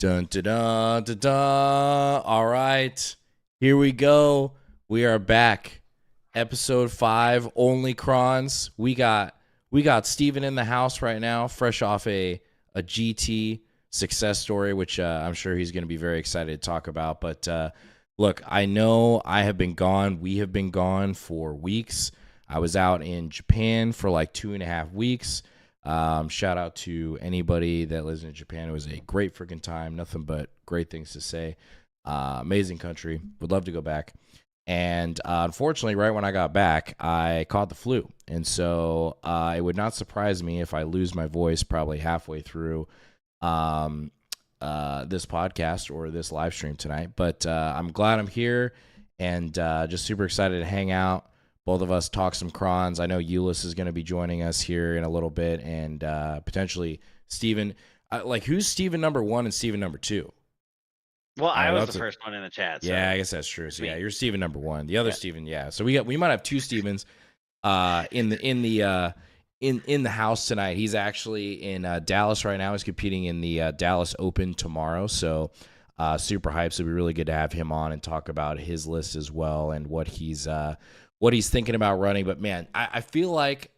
Dun dun dun dun dun. All right, here we go. We are back. Episode 5, only Crons. We got Steven in the house right now, fresh off a GT success story, which I'm sure he's going to be very excited to talk about. But look, I know I have been gone. We have been gone for weeks. I was out in Japan for like 2.5 weeks. Shout out to anybody that lives in Japan. It was a great freaking time. Nothing but great things to say. Amazing country. Would love to go back. And unfortunately, right when I got back, I caught the flu. And so it would not surprise me if I lose my voice probably halfway through this podcast or this live stream tonight. But I'm glad I'm here and just super excited to hang out. Both of us talk some Crons. I know Euless is going to be joining us here in a little bit, and potentially Steven. Who's Steven number 1 and Steven number 2? Well, I was the first one in the chat. So yeah, I guess that's true. So yeah, you're Steven number 1. The other Steven, yeah. So we might have 2 Stevens in the house tonight. He's actually in Dallas right now. He's competing in the Dallas Open tomorrow. So super hyped. So it'd be really good to have him on and talk about his list as well and what he's thinking about running. But man, I feel like,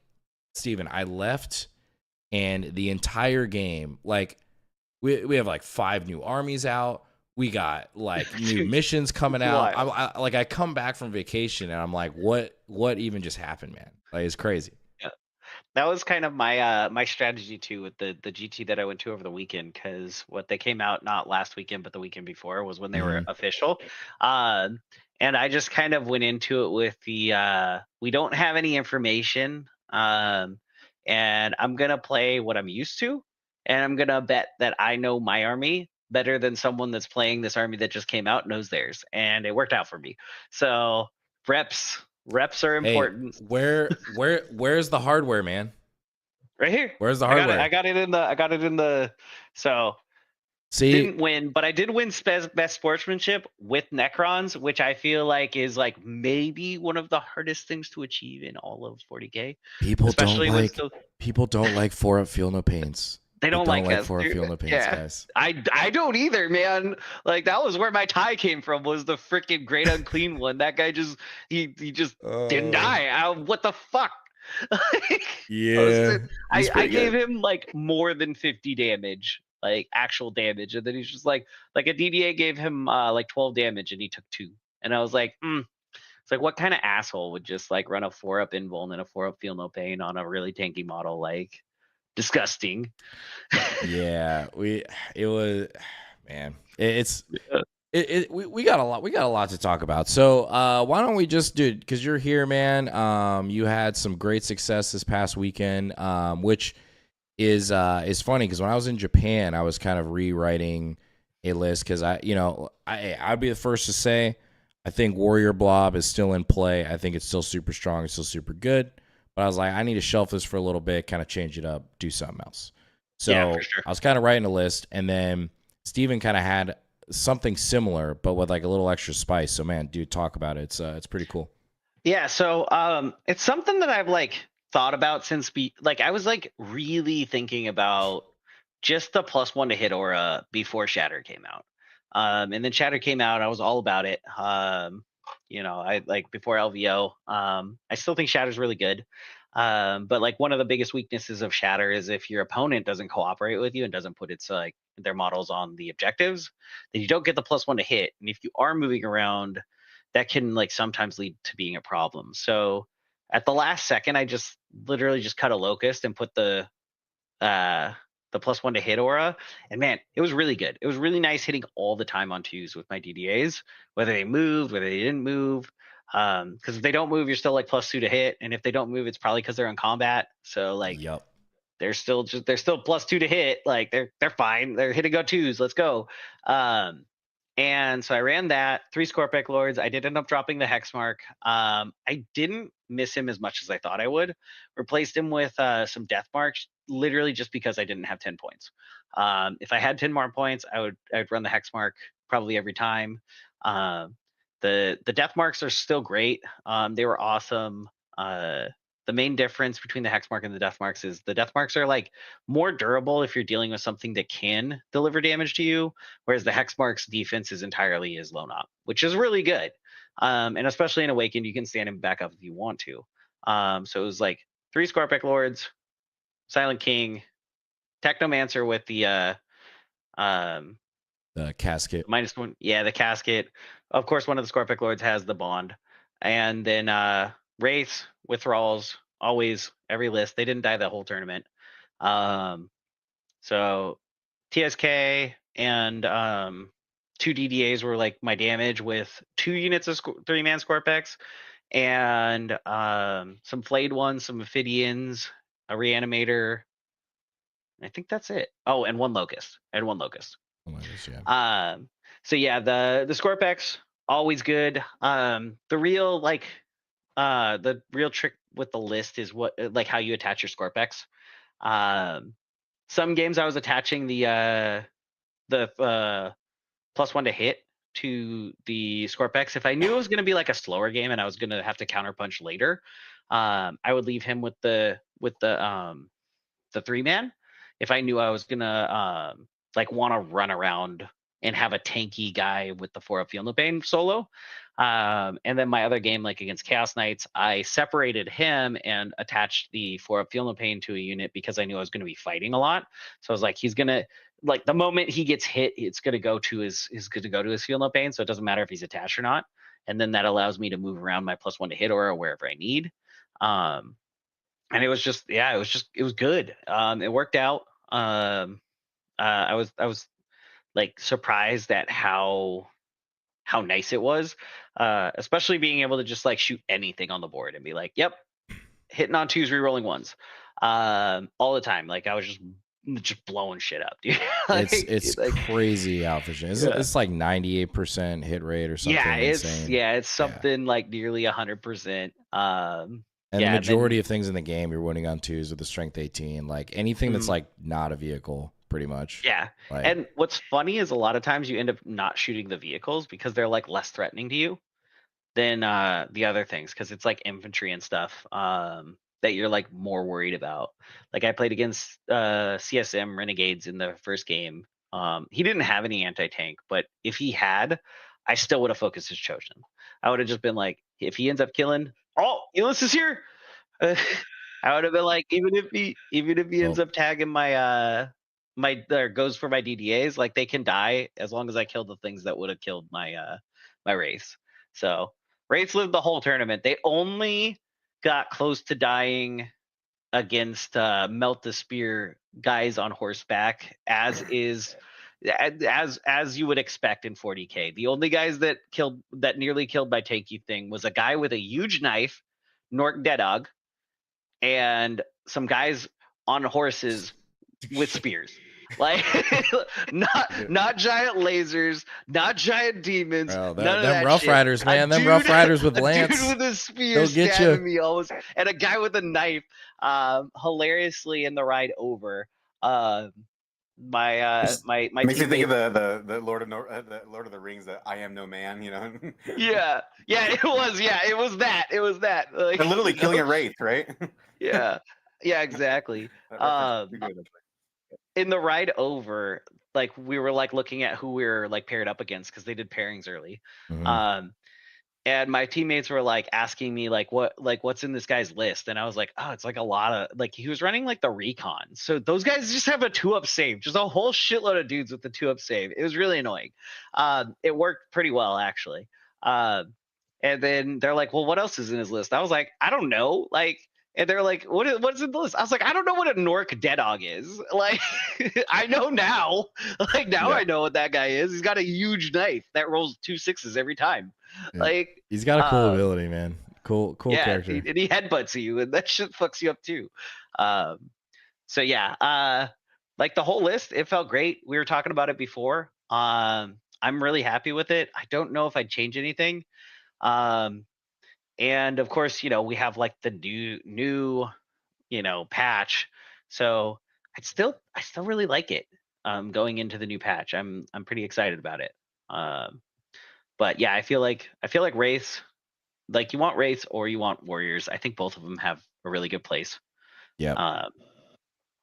Steven, I left and the entire game, like we have like 5 new armies out. We got like new missions coming out. I come back from vacation and I'm like, what even just happened, man? Like, it's crazy. Yeah. That was kind of my my strategy too with the GT that I went to over the weekend, because what they came out not last weekend but the weekend before was when they were official. And I just kind of went into it with the we don't have any information, and I'm gonna play what I'm used to, and I'm gonna bet that I know my army better than someone that's playing this army that just came out knows theirs, and it worked out for me. So reps are important. Hey, where's the hardware, man? Right here. Where's the hardware? I got it in the. So see, didn't win, but I did win best sportsmanship with Necrons, which I feel like is like maybe one of the hardest things to achieve in all of 40K. People don't like 4-up feel no pains. They don't like 4-up feel no pains, guys. I don't either, man. Like, that was where my tie came from, was the freaking Great Unclean one. That guy just he just didn't die. What the fuck? Yeah, I gave him like more than 50 damage, like actual damage, and then he's just like a DDA gave him like 12 damage and he took 2, and I was like, it's like, what kind of asshole would just like run a 4-up invuln and a 4-up feel no pain on a really tanky model? Like, disgusting. Yeah, we got a lot to talk about. So why don't we just do, because you're here, man. You had some great success this past weekend, which is funny, because when I was in Japan, I was kind of rewriting a list, because I'd be the first to say I think Warrior Blob is still in play. I think it's still super strong. It's still super good. But I was like, I need to shelf this for a little bit, kind of change it up, do something else. So yeah, for sure. I was kind of writing a list, and then Steven kind of had something similar, but with like a little extra spice. So man, dude, talk about it. It's pretty cool. Yeah. So it's something that I've like thought about since I was like really thinking about just the +1 to hit aura before Shatter came out. And then Shatter came out, I was all about it. I like before LVO. I still think Shatter's really good. But like one of the biggest weaknesses of Shatter is if your opponent doesn't cooperate with you and doesn't put its like their models on the objectives, then you don't get the +1 to hit. And if you are moving around, that can like sometimes lead to being a problem. So at the last second, I just literally just cut a locust and put the +1 to hit aura, and man, it was really good. It was really nice hitting all the time on 2s with my DDAs, whether they moved, whether they didn't move. Because if they don't move, you're still like +2 to hit, and if they don't move, it's probably because they're in combat. So like, yep, they're still +2 to hit. Like they're fine. They're hitting go 2s. Let's go. And so I ran that 3 Scorpic Lords. I did end up dropping the Hexmark. I didn't miss him as much as I thought I would. Replaced him with some Death Marks, literally just because I didn't have 10 points. If I had 10 more points, I'd run the Hexmark probably every time. The Death Marks are still great. They were awesome the main difference between the hex mark and the death marks is the death marks are like more durable if you're dealing with something that can deliver damage to you, whereas the hex marks defense is entirely is lone op, which is really good. And especially in Awakened, you can stand him back up if you want to. So it was like 3 Scorpic Lords, Silent King, Technomancer with the casket. -1. Yeah, the casket. Of course, one of the Scorpic Lords has the bond. And then Wraiths, Withdrawals, always every list. They didn't die the whole tournament. So TSK and 2 DDAs were like my damage with 2 units of 3-man Scorpex and some flayed ones, some Ophidians, a Reanimator. I think that's it. Oh, and 1 Locust. I had 1 Locust. Oh my gosh, yeah. So yeah, the Scorpex always good. The real trick with the list is what like how you attach your Scorpex. Some games I was attaching the +1 to hit to the Scorpex. If I knew it was going to be like a slower game and I was going to have to counterpunch later, I would leave him with the 3-man. If I knew I was gonna like want to run around and have a tanky guy with the 4-up Feel No Pain solo. And then my other game, like against Chaos Knights, I separated him and attached the 4-up Feel No Pain to a unit because I knew I was going to be fighting a lot. So I was like, he's gonna like the moment he gets hit, it's gonna go to his Feel No Pain. So it doesn't matter if he's attached or not. And then that allows me to move around my +1 to hit aura wherever I need. And it was just, yeah, it was good. It worked out. I was like surprised at how nice it was, especially being able to just like shoot anything on the board and be like, yep, hitting on 2s, rerolling 1s, all the time. Like I was just blowing shit up, dude. Like, it's like, crazy outfishing. It's like 98% hit rate or something. Yeah, insane. it's something like nearly 100%. And the majority of things in the game, you're winning on 2s with a strength 18. Like anything that's like not a vehicle, pretty much. Yeah. Like, and what's funny is a lot of times you end up not shooting the vehicles because they're like less threatening to you than the other things, because it's like infantry and stuff that you're like more worried about. Like I played against CSM Renegades in the first game. He didn't have any anti-tank, but if he had, I still would have focused his Chosen. I would have just been like, if he ends up killing, oh, Elis is here. I would have been like, even if he ends up tagging my goes for my DDAs, like they can die as long as I kill the things that would have killed my my Wraiths. So Wraiths lived the whole tournament. They only got close to dying against Melt the Spear guys on horseback, as you would expect in 40k. The only guys that nearly killed my tanky thing was a guy with a huge knife, Nork Deadog, and some guys on horses with spears. Like not giant lasers, not giant demons. Bro, none of them that Rough shit. Riders, man. Them Rough Riders with a lance. dude with a spear They'll get stabbing me almost, and a guy with a knife. Hilariously in the ride over, my makes you think of the Lord of the Rings, the I am no man, you know. yeah, it was that. Like, they're literally killing a wraith, right? yeah, exactly. In the ride over, like we were like looking at who we were like paired up against because they did pairings early. And my teammates were like asking me like what's in this guy's list, and I was like, oh, it's like a lot of, like, he was running like the recon, so those guys just have a 2-up save, just a whole shitload of dudes with the 2-up save. It was really annoying. It worked pretty well actually. And then they're like, well, what else is in his list? I was like, I don't know, like, and they're like, what's in the list? I was like, I don't know what a Nork Deadog is. Like, I know now. Like, now I know what that guy is. He's got a huge knife that rolls 2 6s every time. Yeah. Like, he's got a cool ability, man. Cool character. And he headbutts you, and that shit fucks you up too. So yeah, like the whole list, it felt great. We were talking about it before. I'm really happy with it. I don't know if I'd change anything. And of course, you know, we have like the new, you know, patch. So I still really like it. Going into the new patch, I'm pretty excited about it. But yeah, I feel like Wraiths, like you want Wraiths or you want Warriors. I think both of them have a really good place. Yep. Um,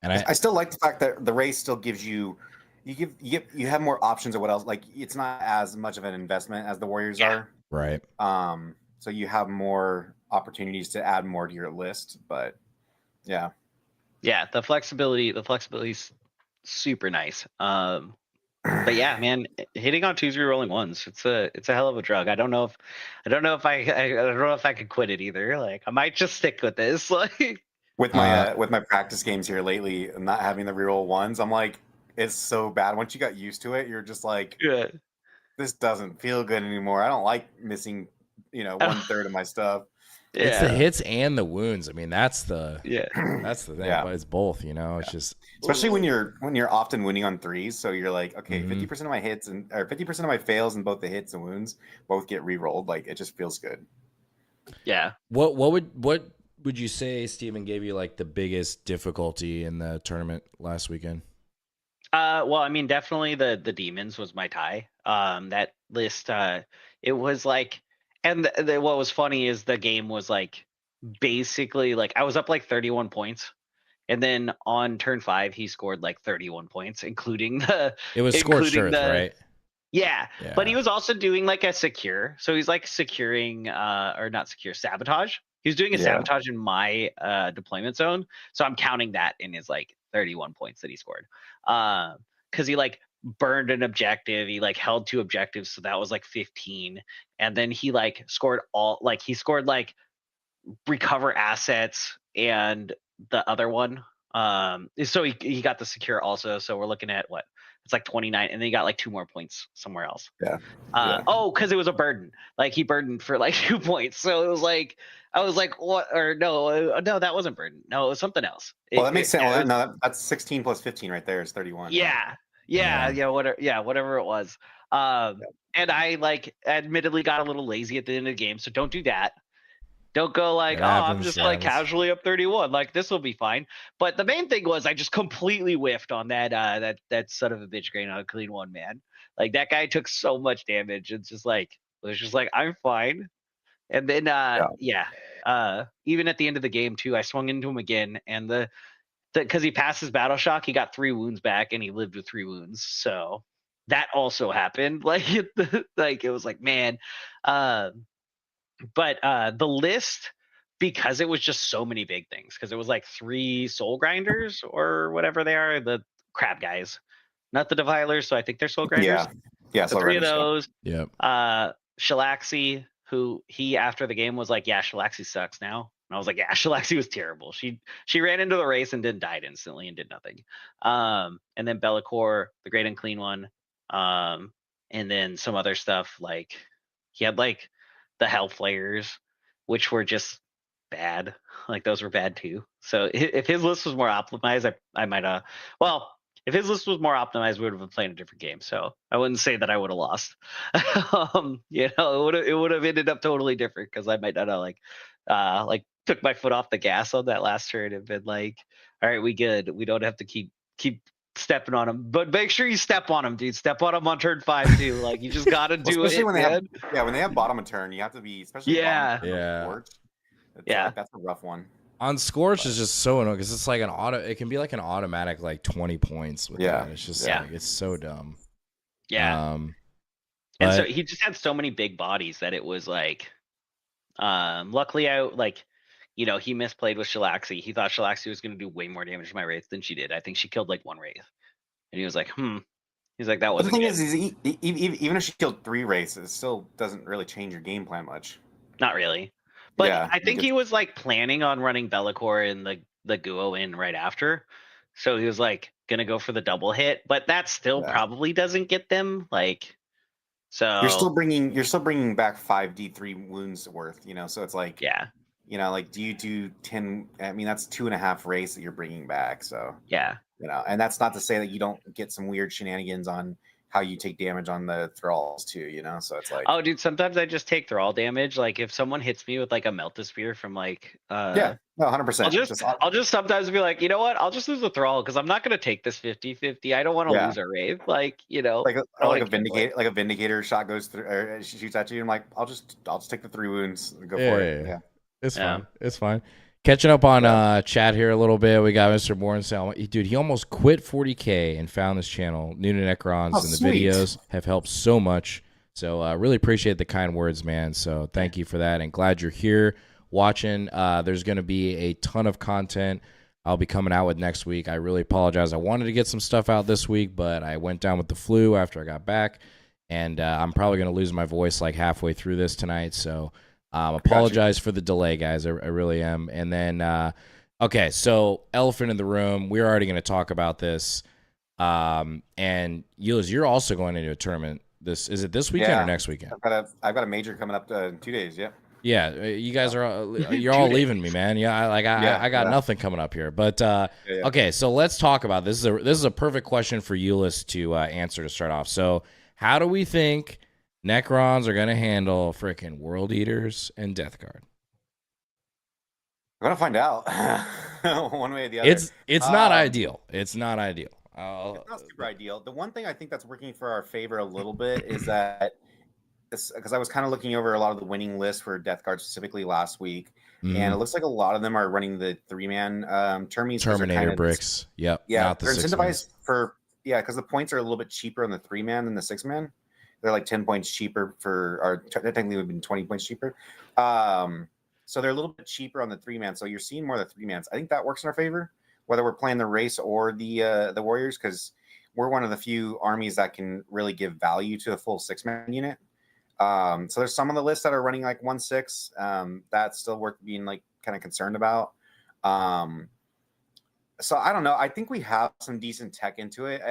And I still like the fact that the race still gives you you have more options of what else. Like it's not as much of an investment as the Warriors are. right. So you have more opportunities to add more to your list. But yeah, the flexibility's super nice. But yeah, man, hitting on 2s re-rolling 1s, it's a hell of a drug. I don't know if I could quit it either. Like I might just stick with this. Like with my practice games here lately, not having the reroll ones, I'm like, it's so bad. Once you got used to it, you're just like, yeah. this doesn't feel good anymore. I don't like missing, 1/3 of my stuff. It's the hits and the wounds. I mean, that's the thing. Yeah. But it's both, It's just especially when you're often winning on 3s. So you're like, okay, 50% of my hits or 50% of my fails and both the hits and wounds both get re-rolled. Like it just feels good. Yeah. What would you say, Steven, gave you like the biggest difficulty in the tournament last weekend? Well, I mean, definitely the demons was my tie. That list, it was like, and what was funny is the game was like basically like I was up like 31 points, and then on turn 5 he scored like 31 points, including It was scorched earth, right? Yeah, but he was also doing like a secure, so he's like securing, or not secure, sabotage. He was doing a sabotage in my deployment zone, so I'm counting that in his like 31 points that he scored. Because he like burned an objective, he like held 2 objectives, so that was like 15, and then he like scored like recover assets and the other one. So he got the secure also. So we're looking at what? It's like 29, and then he got like 2 more points somewhere else. Yeah. Oh, because it was a burden. Like he burdened for like 2 points. So it was like I was like, what? Or no, that wasn't burden. No, it was something else. Well, that makes sense. Well, no, that's 16 plus 15 right there is 31. Yeah. Whatever it was. And I like admittedly got a little lazy at the end of the game, so don't do that. Don't go like, I'm just like casually up 31. Like this will be fine. But the main thing was I just completely whiffed on that son of a bitch grain on a clean 1, man. Like that guy took so much damage. It's just like I'm fine. And then even at the end of the game too, I swung into him again, and because he passed his battle shock, he got 3 wounds back, and he lived with 3 wounds. So that also happened. Like like it was like, man. But the list, because it was just so many big things, because it was like 3 soul grinders or whatever they are, the crab guys, not the defilers. So I think they're soul grinders. Yeah. So 3 of those. Yep. Shalaxi, who he after the game was like, yeah, Shalaxi sucks now. And I was like, yeah, Shalaxi was terrible. She ran into the race and then died instantly and did nothing. And then Bellicor, the great unclean one. And then some other stuff, like he had like the Hellflayers, which were just bad. Like those were bad too. So if his list was more optimized, I might if his list was more optimized, we would have been playing a different game. So I wouldn't say that I would have lost. It would have ended up totally different, because I might not have like took my foot off the gas on that last turn and been like, all right, we good. We don't have to keep stepping on him, but make sure you step on him, dude. Step on him on turn 5 too. Like you just gotta do especially it, when man. when they have bottom of turn, you have to be especially Yeah. That's a rough one. On Scorch is just so annoying because it's like it can be like an automatic like 20 points with that. It's just like it's so dumb. Yeah. And so he just had so many big bodies that it was like luckily he misplayed with Shalaxi. He thought Shalaxi was going to do way more damage to my Wraith than she did. I think she killed like 1 Wraith. And he was like, He's like, that wasn't the thing good. is, even if she killed 3 Wraiths, it still doesn't really change your game plan much. Not really. But I think he was like planning on running Bellicor and the Guo in right after. So he was like going to go for the double hit. But that still probably doesn't get them. Like, so you're still bringing back 5 D3 wounds worth, so it's like, like, do you do 10? I mean, that's 2.5 Wraiths that you're bringing back. So and that's not to say that you don't get some weird shenanigans on how you take damage on the thralls too, so it's like, oh dude, sometimes I just take thrall damage. Like if someone hits me with like a Melta-Sphere from like 100%. I'll just sometimes be like, you know what, I'll just lose a thrall because I'm not going to take this 50-50. I don't want to lose a Wraith, like like a vindicator shot goes through or shoots at you, and I'm like, I'll just take the 3 wounds and go for it. It's fine. Catching up on chat here a little bit. We got Mr. Bornsell. Dude, he almost quit 40K and found this channel. New to Necrons, and the videos have helped so much. So really appreciate the kind words, man. So thank you for that, and glad you're here watching. There's going to be a ton of content I'll be coming out with next week. I really apologize. I wanted to get some stuff out this week, but I went down with the flu after I got back, and I'm probably going to lose my voice like halfway through this tonight. So apologize for the delay, guys. I really am. And then, okay, so elephant in the room. We're already going to talk about this. And Yulis, you're also going into a tournament. Is it this weekend or next weekend? I've got a major coming up in 2 days. Yeah. Yeah, you guys you're all leaving me, man. Yeah, I got nothing coming up here. But okay, so let's talk about this. This is a perfect question for Yulis to answer to start off. So, how do we think Necrons are gonna handle freaking World Eaters and Death Guard? We're gonna find out one way or the other. It's not ideal. It's not ideal. It's not super ideal. The one thing I think that's working for our favor a little bit is that, because I was kind of looking over a lot of the winning lists for Death Guard specifically last week, and it looks like a lot of them are running the 3-man Termies. Terminator bricks. Yep. Yeah, they're incentivized because the points are a little bit cheaper on the 3-man than the 6-man. They're like 10 points cheaper or technically would have been 20 points cheaper. So they're a little bit cheaper on the 3-man. So you're seeing more of the 3-mans. I think that works in our favor, whether we're playing the race or the Warriors, because we're one of the few armies that can really give value to a full 6-man unit. So there's some on the list that are running like 1/6. That's still worth being like kind of concerned about. So I don't know. I think we have some decent tech into it.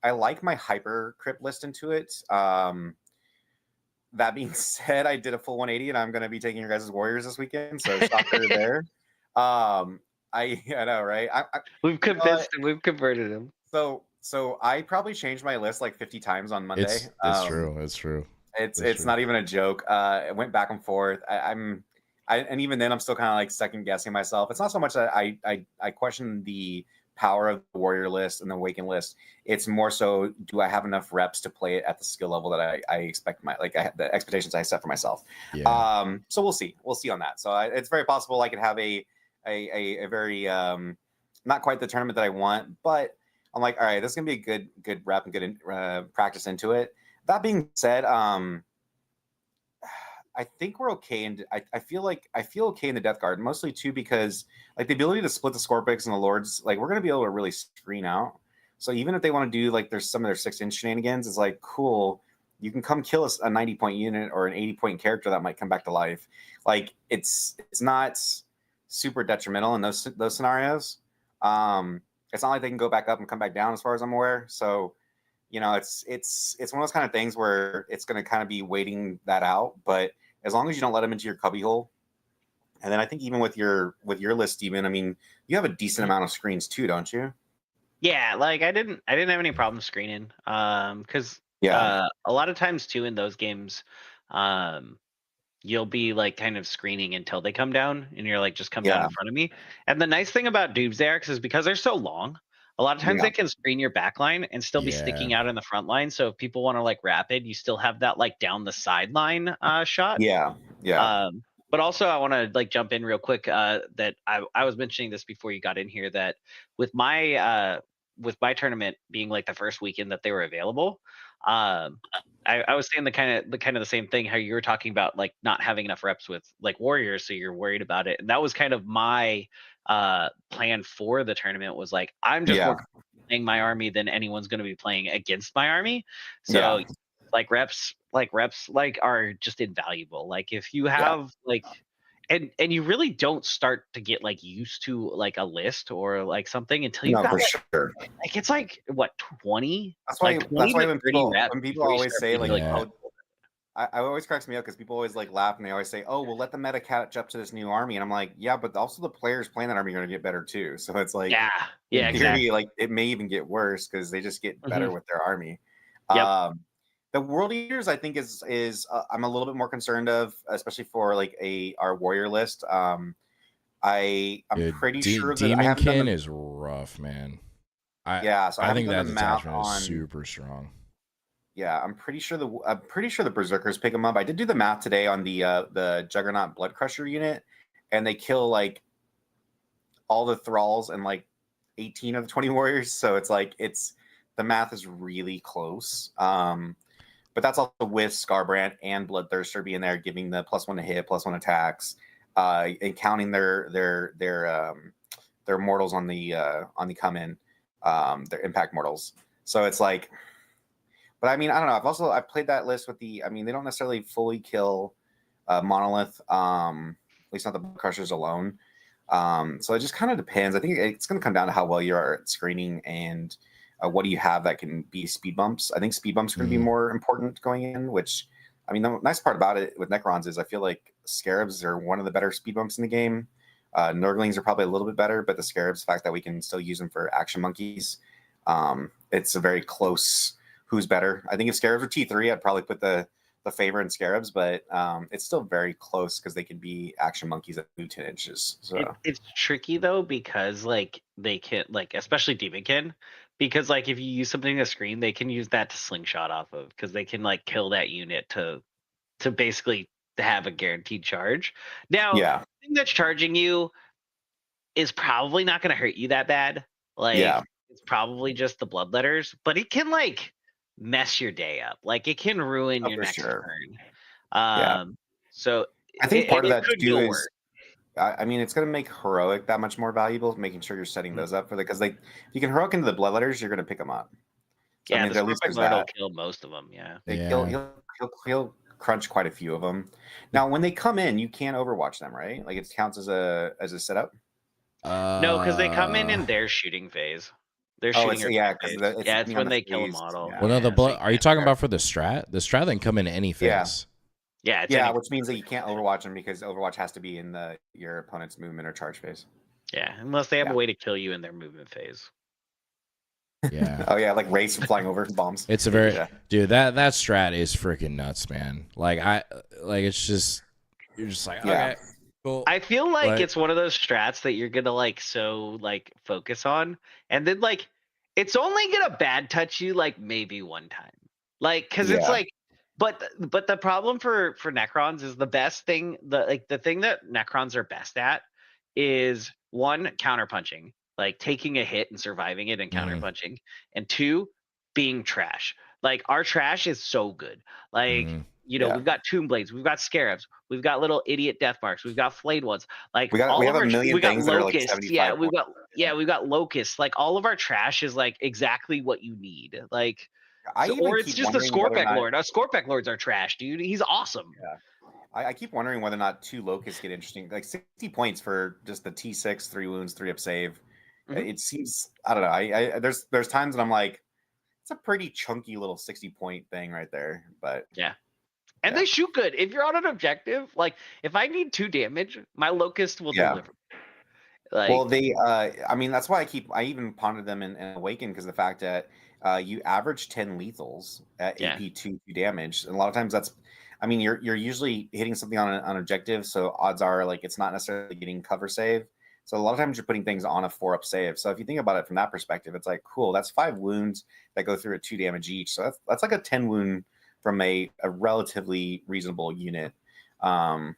I like my hyper crypt list into it. That being said, I did a full 180, and I'm going to be taking your guys' Warriors this weekend. So shocker there. I know, right? We've convinced him. We've converted him. So I probably changed my list like 50 times on Monday. It's true. It's true. It's not even a joke. It went back and forth. And even then I'm still kind of like second guessing myself. It's not so much that I question the power of the Warrior list and the Awaken list. It's more so, do I have enough reps to play it at the skill level that I expect the expectations I set for myself. Yeah. So we'll see on that. So it's very possible I could have a very not quite the tournament that I want, but I'm like, all right, this is gonna be a good rep and good practice into it. That being said, I think we're okay, and I feel okay in the Death Guard, mostly too because like the ability to split the Scorpix and the Lords, like we're gonna be able to really screen out. So even if they want to do like there's some of their 6-inch shenanigans, it's like cool. You can come kill us a 90-point unit or an 80-point character that might come back to life. Like it's not super detrimental in those scenarios. It's not like they can go back up and come back down as far as I'm aware. So it's one of those kind of things where it's going to kind of be waiting that out. But as long as you don't let them into your cubbyhole, and then I think even with your list, Steven, I mean, you have a decent amount of screens too, don't you? Yeah, like I didn't have any problem screening, because a lot of times too in those games, you'll be like kind of screening until they come down, and you're like, just come down in front of me. And the nice thing about Doomsday Arcs is because they're so long, a lot of times they can screen your back line and still be sticking out in the front line. So if people want to like rapid, you still have that like down the sideline shot. Yeah. But also I want to like jump in real quick that I was mentioning this before you got in here, that with my tournament being like the first weekend that they were available, I was saying the kind of the same thing, how you were talking about like not having enough reps with like Warriors, so you're worried about it. And that was kind of my plan for the tournament, was like, I'm just more playing my army than anyone's going to be playing against my army. So like reps are just invaluable. Like if you have like, and you really don't start to get like used to like a list or like something until you got like it's like what 20. That's why when people always say like I always cracks me up because people always like laugh and they always say, oh, well, let the meta catch up to this new army, and I'm like, yeah, but also the players playing that army are going to get better too. So it's like exactly. Like it may even get worse because they just get better with their army. The World Eaters, I think, is I'm a little bit more concerned of, especially for like our Warrior list. I'm pretty sure that Demonkin is rough, man. So I think that attachment is super strong. Yeah, I'm pretty sure the Berserkers pick them up. I did do the math today on the Juggernaut Blood Crusher unit, and they kill like all the thralls and like 18 of the 20 warriors. So it's like the math is really close. But that's also with Scarbrand and Bloodthirster being there, giving the +1 to hit, +1 attacks, and counting their mortals on the come in, their impact mortals. So it's like, but I mean, I don't know. I've played that list with they don't necessarily fully kill Monolith, at least not the Crushers alone. So it just kind of depends. I think it's going to come down to how well you are at screening and what do you have that can be speed bumps. I think speed bumps are going to be more important going in, which, I mean, the nice part about it with Necrons is I feel like Scarabs are one of the better speed bumps in the game. Nurglings are probably a little bit better, but the Scarabs, the fact that we can still use them for action monkeys, it's a very close who's better. I think if Scarabs were T3, I'd probably put the favor in Scarabs, but it's still very close because they can be action monkeys at 10 inches. So it's tricky though, because like they can, like, especially Demonkin, because like if you use something to screen, they can use that to slingshot off of, because they can like kill that unit to basically have a guaranteed charge. Now, the thing that's charging you is probably not going to hurt you that bad. Like, it's probably just the bloodletters, but it can like mess your day up. Like, it can ruin your next turn. So I think part of that too is, I mean, it's going to make heroic that much more valuable, making sure you're setting those up for because if you can heroic into the bloodletters, you're going to pick them up. So, I mean, the Scorpion Lord will kill most of them. He'll crunch quite a few of them. Now, when they come in, you can't overwatch them, right? Like it counts as a setup. No, because they come in their shooting phase. They're shooting. It's when they kill a model. Well, no, are you talking about for the strat? The strat then come in any phase. Yeah, which means that you can't overwatch them because overwatch has to be in your opponent's movement or charge phase. Yeah, unless they have a way to kill you in their movement phase. Yeah. Oh yeah, like race flying over bombs. It's a very dude. That strat is freaking nuts, man. Like it's just you're just like okay, cool. I feel like it's one of those strats that you're gonna like focus on, and then like it's only gonna bad touch you like maybe one time, like because it's like. But the problem for Necrons is the best thing. The thing that Necrons are best at is one, counterpunching. Like taking a hit and surviving it and counterpunching, and two, being trash. Like our trash is so good. Like we've got Tomb Blades, we've got Scarabs, we've got little idiot death marks, we've got flayed ones. Like we have a million things that are like 75. We've got locusts. Like all of our trash is like exactly what you need. Like or it's just the Scorpec Lord. Our Scorpec Lords are trash, dude. He's awesome. Yeah. I keep wondering whether or not 2 locusts get interesting. Like 60 points for just the T6, 3 wounds, 3 up save. It seems, I don't know. I there's times that I'm like, it's a pretty chunky little 60-point thing right there. But and they shoot good. If you're on an objective, like if I need 2 damage, my locust will deliver. Like, well, I mean, that's why I even pondered them in Awaken, because the fact that you average 10 lethals at AP 2 damage, and a lot of times that's, I mean, you're usually hitting something on an objective, so odds are like it's not necessarily getting cover save. So a lot of times you're putting things on a 4-up save. So if you think about it from that perspective, it's like, cool, that's 5 wounds that go through at 2 damage each. So that's like a 10 wound from a relatively reasonable unit. The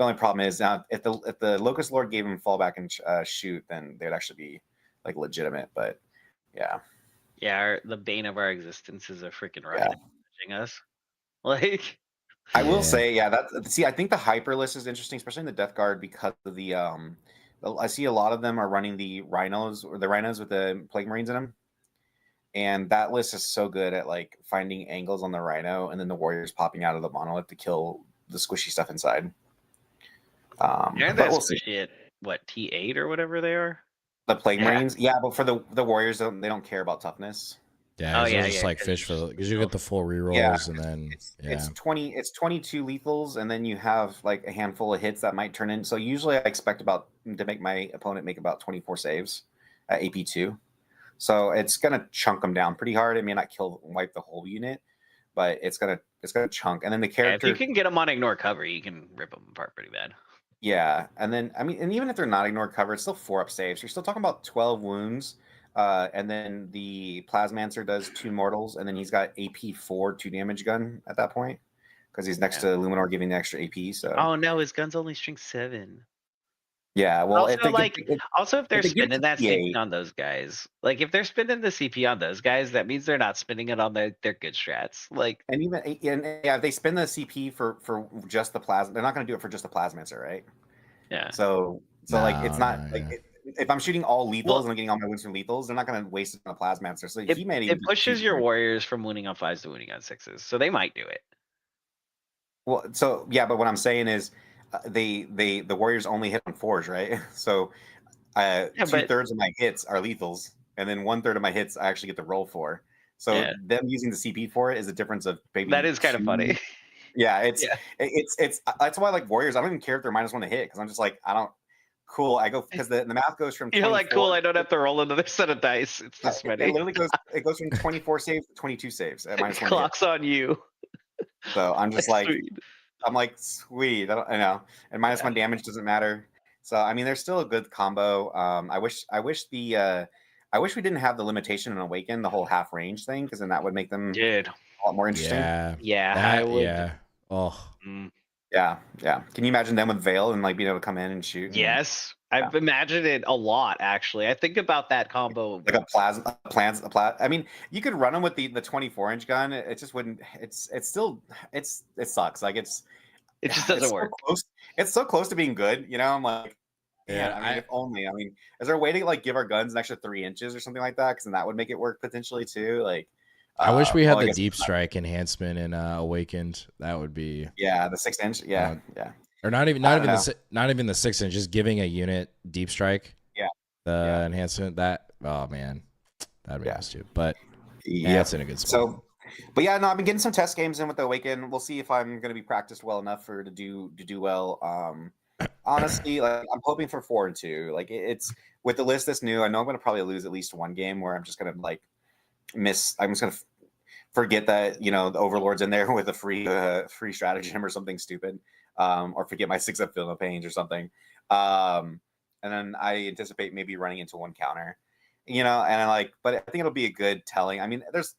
only problem is now if the Locust Lord gave him fallback and shoot, then they'd actually be like legitimate. But the bane of our existence is a freaking rhino touching us. Like I will say, I think the hyper list is interesting, especially in the Death Guard, because of the I see a lot of them are running the rhinos with the Plague Marines in them. And that list is so good at like finding angles on the rhino and then the warriors popping out of the monolith to kill the squishy stuff inside. But we'll see. At what, T8 or whatever they are? The Plague Marines? Yeah, but for the warriors, they don't care about toughness. Yeah, just like fish for because you get the full rerolls and then it's 22 lethals, and then you have like a handful of hits that might turn in. So usually I expect to make my opponent make about 24 saves at AP2. So it's gonna chunk them down pretty hard. It may not wipe the whole unit, but it's gonna chunk. And then the character, if you can get them on ignore cover, you can rip them apart pretty bad. Yeah, and then I mean, and even if they're not ignore cover, it's still 4-up saves. You're still talking about 12 wounds. And then the Plasmancer does 2 mortals, and then he's got AP4 2 damage gun at that point because he's next to Luminor giving the extra AP. So oh no, his gun's only strength 7. Yeah, well, also, if they're spending that CP on those guys, like if they're spending the CP on those guys, that means they're not spending it on their good strats. Like, and if they spend the CP for just the plasma, they're not going to do it for just the plasmancer, right? Yeah. So like it's not if I'm shooting all lethals and I'm getting all my wins from lethals, they're not going to waste it on a plasmancer. So it pushes your warriors from winning on 5s to winning on 6s, so they might do it. Well, so yeah, but what I'm saying is, the warriors only hit on 4s, right? So, 2/3 of my hits are lethals, and then 1/3 of my hits I actually get to roll for. So them using the CP for it is a difference of maybe. That is kind of funny. Yeah, it's that's why I like warriors. I don't even care if they're -1 to hit because I'm just like I don't. Cool, I go because the math goes from. You're like cool. I don't have to roll another set of dice. It's this many. It literally goes from 24 saves to 22 saves at -1. Clock's on you. So I'm just like, sweet. I'm like, sweet. I know, and -1 damage doesn't matter. So I mean, there's still a good combo. I wish we didn't have the limitation on Awaken, the whole half range thing, because then that would make them a lot more interesting. I would. Yeah. Oh. Yeah. Can you imagine them with Veil and like being able to come in and shoot? Yes, I've imagined it a lot. Actually, I think about that combo like a plasma. I mean, you could run them with the 24-inch gun. It just wouldn't. It sucks. Like it just doesn't work. So close. It's so close to being good. You know, I'm like, yeah. I mean, if only. I mean, is there a way to like give our guns an extra 3 inches or something like that? Because then that would make it work potentially too. Like. I wish we had the deep strike enhancement in Awakened. That would be the 6-inch. Yeah. Or not even the 6-inch. Just giving a unit deep strike. Yeah. The enhancement that man, that'd be nice too. But it's in a good spot. So, but yeah, no, I've been getting some test games in with the Awaken. We'll see if I'm going to be practiced well enough to do well. Honestly, like I'm hoping for 4-2. Like it's with the list that's new. I know I'm going to probably lose at least one game where I'm just going to like. I'm just gonna forget that the Overlord's in there with a free stratagem or something stupid, or forget my 6-up Film of Pains or something, and then I anticipate maybe running into one counter, and but I think it'll be a good telling. I mean, that's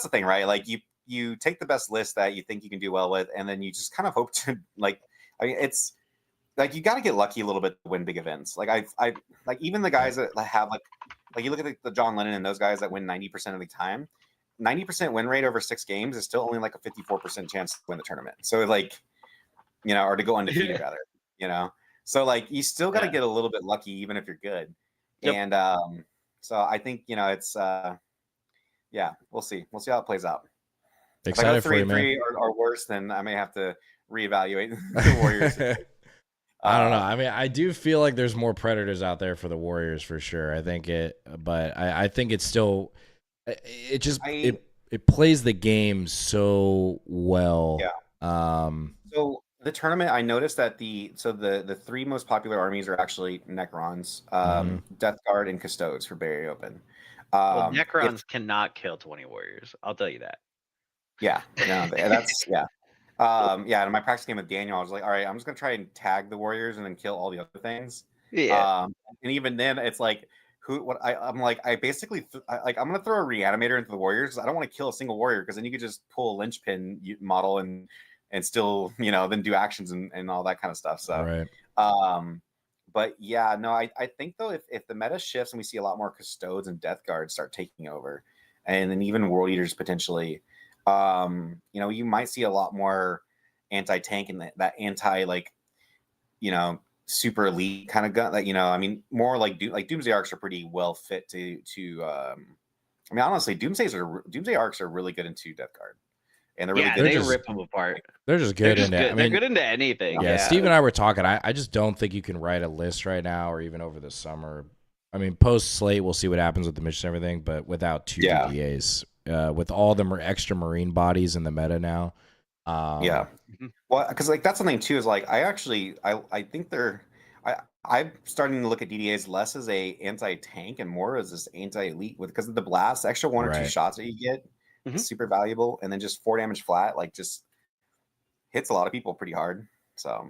the thing, right? Like you take the best list that you think you can do well with, and then you just kind of hope to it's like you got to get lucky a little bit to win big events. Like I like even the guys that have like you look at the John Lennon and those guys that win 90% of the time, 90% win rate over 6 games is still only like a 54% chance to win the tournament. So like, or to go undefeated rather, So like you still got to get a little bit lucky even if you're good. Yep. And so I think it's we'll see how it plays out. Excited if I go 3-3 or worse, then I may have to reevaluate the Warriors. I don't know. I mean, I do feel like there's more predators out there for the Warriors for sure. I think but I think it's still, it plays the game so well. Yeah. So the tournament, I noticed that the 3 most popular armies are actually Necrons, Death Guard, and Custodes for Barrier Open. Necrons cannot kill 20 Warriors. I'll tell you that. Yeah. No, that's in my practice game with Daniel, I was like, all right, I'm just gonna try and tag the Warriors and then kill all the other things. Yeah. And even then, it's like, I'm like, I basically I'm gonna throw a reanimator into the Warriors. I don't want to kill a single warrior because then you could just pull a linchpin model and still then do actions and all that kind of stuff. So right. But yeah, no, I think though if the meta shifts and we see a lot more Custodes and Death Guards start taking over, and then even World Eaters potentially. You might see a lot more anti-tank and that anti super elite kind of gun. I mean, more like Doomsday Arcs are pretty well fit to. I mean, honestly, Doomsday Arcs are really good into Death Guard, and they're really good. They rip them apart. They're just good into. I mean, they're good into anything. Yeah, Steve and I were talking. I just don't think you can write a list right now, or even over the summer. I mean, post slate, we'll see what happens with the mission and everything, but without 2 DDAs. With all the extra marine bodies in the meta now. Well, because that's something too is like I think I'm starting to look at DDAs less as a anti-tank and more as this anti-elite because of the blast, extra 1 or 2 shots that you get is super valuable, and then just 4 damage flat just hits a lot of people pretty hard. So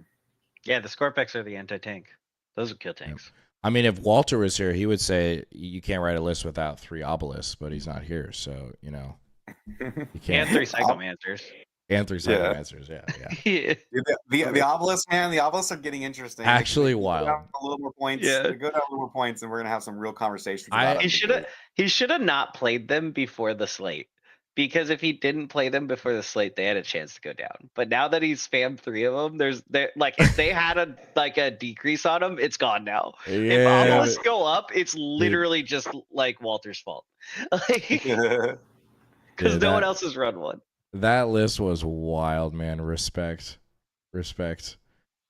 yeah, the Scorpex are the anti-tank. Those are kill tanks. I mean, if Walter was here, he would say you can't write a list without 3 obelisks, but he's not here, so you can't. And 3 Psychomancers. And 3 Psychomancers, yeah. The obelisks, man, the obelisks are getting interesting. Actually they wild. a little more points. Yeah. They go down a little more points, and we're gonna have some real conversations about it. He should have not played them before the slate. Because if he didn't play them before the slate, they had a chance to go down. But now that he's spammed 3 of them, if they had a decrease on them, it's gone now. Yeah. If obelisks go up, it's literally just like Walter's fault. Because no one else has run one. That list was wild, man. Respect.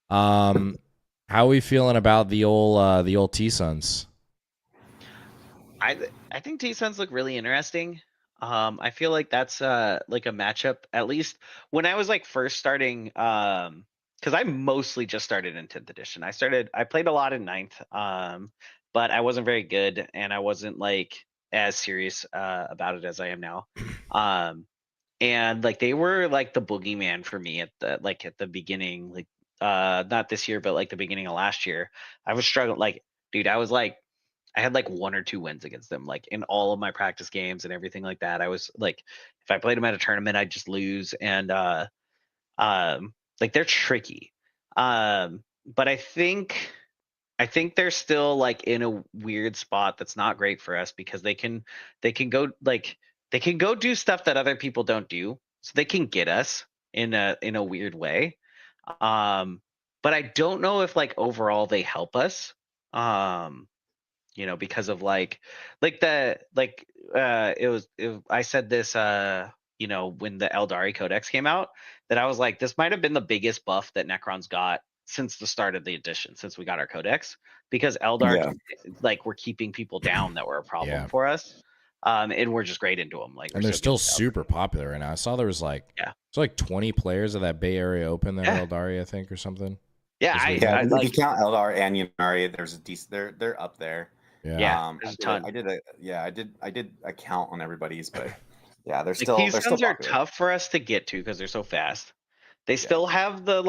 How are we feeling about the old T-Suns? I think T-Suns look really interesting. I feel like that's like a matchup, at least when I was like first starting, because I mostly just started in 10th edition. I played a lot in 9th, but I wasn't very good, and I wasn't like as serious about it as I am now. And like they were like the boogeyman for me at the beginning, like not this year, but like the beginning of last year. I was struggling, like, dude, I had like 1 or 2 wins against them, like in all of my practice games and everything like that. I was like, if I played them at a tournament, I'd just lose. And like they're tricky. But I think they're still like in a weird spot that's not great for us, because they can go do stuff that other people don't do. So they can get us in a weird way. But I don't know if like overall they help us. Because of I said this, when the Eldari Codex came out, that I was like, this might have been the biggest buff that Necrons got since the start of the edition, since we got our Codex, because Eldar, we're keeping people down that were a problem for us. And we're just great into them. And they're still super popular right now. I saw there was like 20 players of that Bay Area Open that Eldari, I think, or something. Yeah, if you count Eldar and Ynnari, there's a decent. They're up there. Yeah, there's a ton. I did a count on everybody's, but yeah, they're these still. They're still are tough for us to get to because they're so fast. They still have the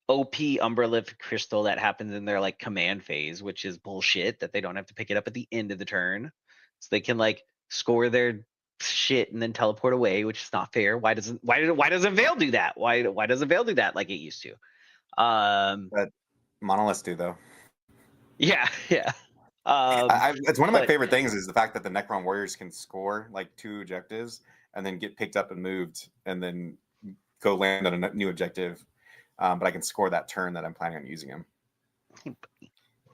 OP Umberlift crystal that happens in their command phase, which is bullshit, that they don't have to pick it up at the end of the turn, so they can score their shit and then teleport away, which is not fair. Why doesn't Veil do that? Why doesn't Veil do that like it used to? But monoliths do, though. Yeah. It's one of my favorite things is the fact that the Necron warriors can score 2 objectives and then get picked up and moved and then go land on a new objective. But I can score that turn that I'm planning on using them.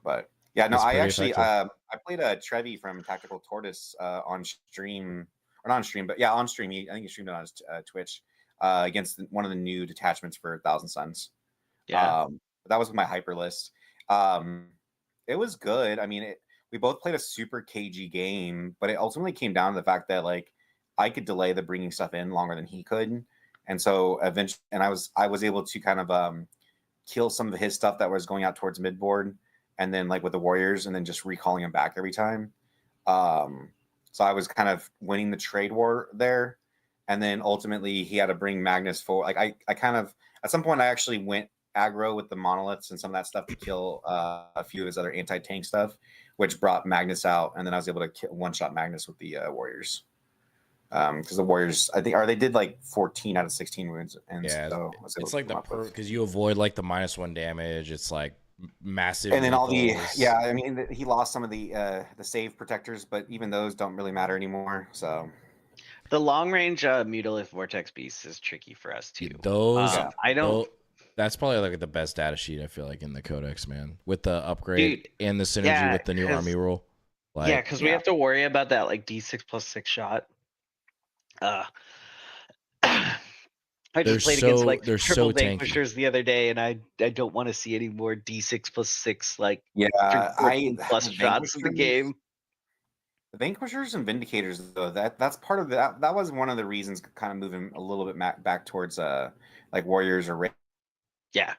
But yeah, no, I actually I played a Trevi from Tactical Tortoise on stream, or not on stream, but yeah, on stream. I think he streamed it on his Twitch against one of the new detachments for 1,000 Suns. Yeah, that was with my hyper list. It was good. I mean, we both played a super cagey game, but it ultimately came down to the fact that I could delay the bringing stuff in longer than he could, and so eventually, and I was able to kind of kill some of his stuff that was going out towards midboard, and then with the warriors, and then just recalling him back every time. So I was kind of winning the trade war there, and then ultimately he had to bring Magnus forward. I kind of at some point I actually went aggro with the monoliths and some of that stuff to kill a few of his other anti-tank stuff, which brought Magnus out, and then I was able to one-shot Magnus with the warriors, because the warriors, I think, they did 14 out of 16 wounds, and so it's because you avoid the -1 damage. It's massive, and then all the I mean, he lost some of the save protectors, but even those don't really matter anymore. So the long range Mutilith Vortex Beast is tricky for us too. I don't. That's probably the best data sheet I feel in the Codex, man, with the upgrade and the synergy with the new army rule. Because we have to worry about that D6 + 6 shot. I just played against triple vanquishers the other day, and I don't want to see any more D6 + 6 plus shots in the game. The Vanquishers and Vindicators, though, that's part of that. That was one of the reasons kind of moving a little bit back towards warriors or. Yeah.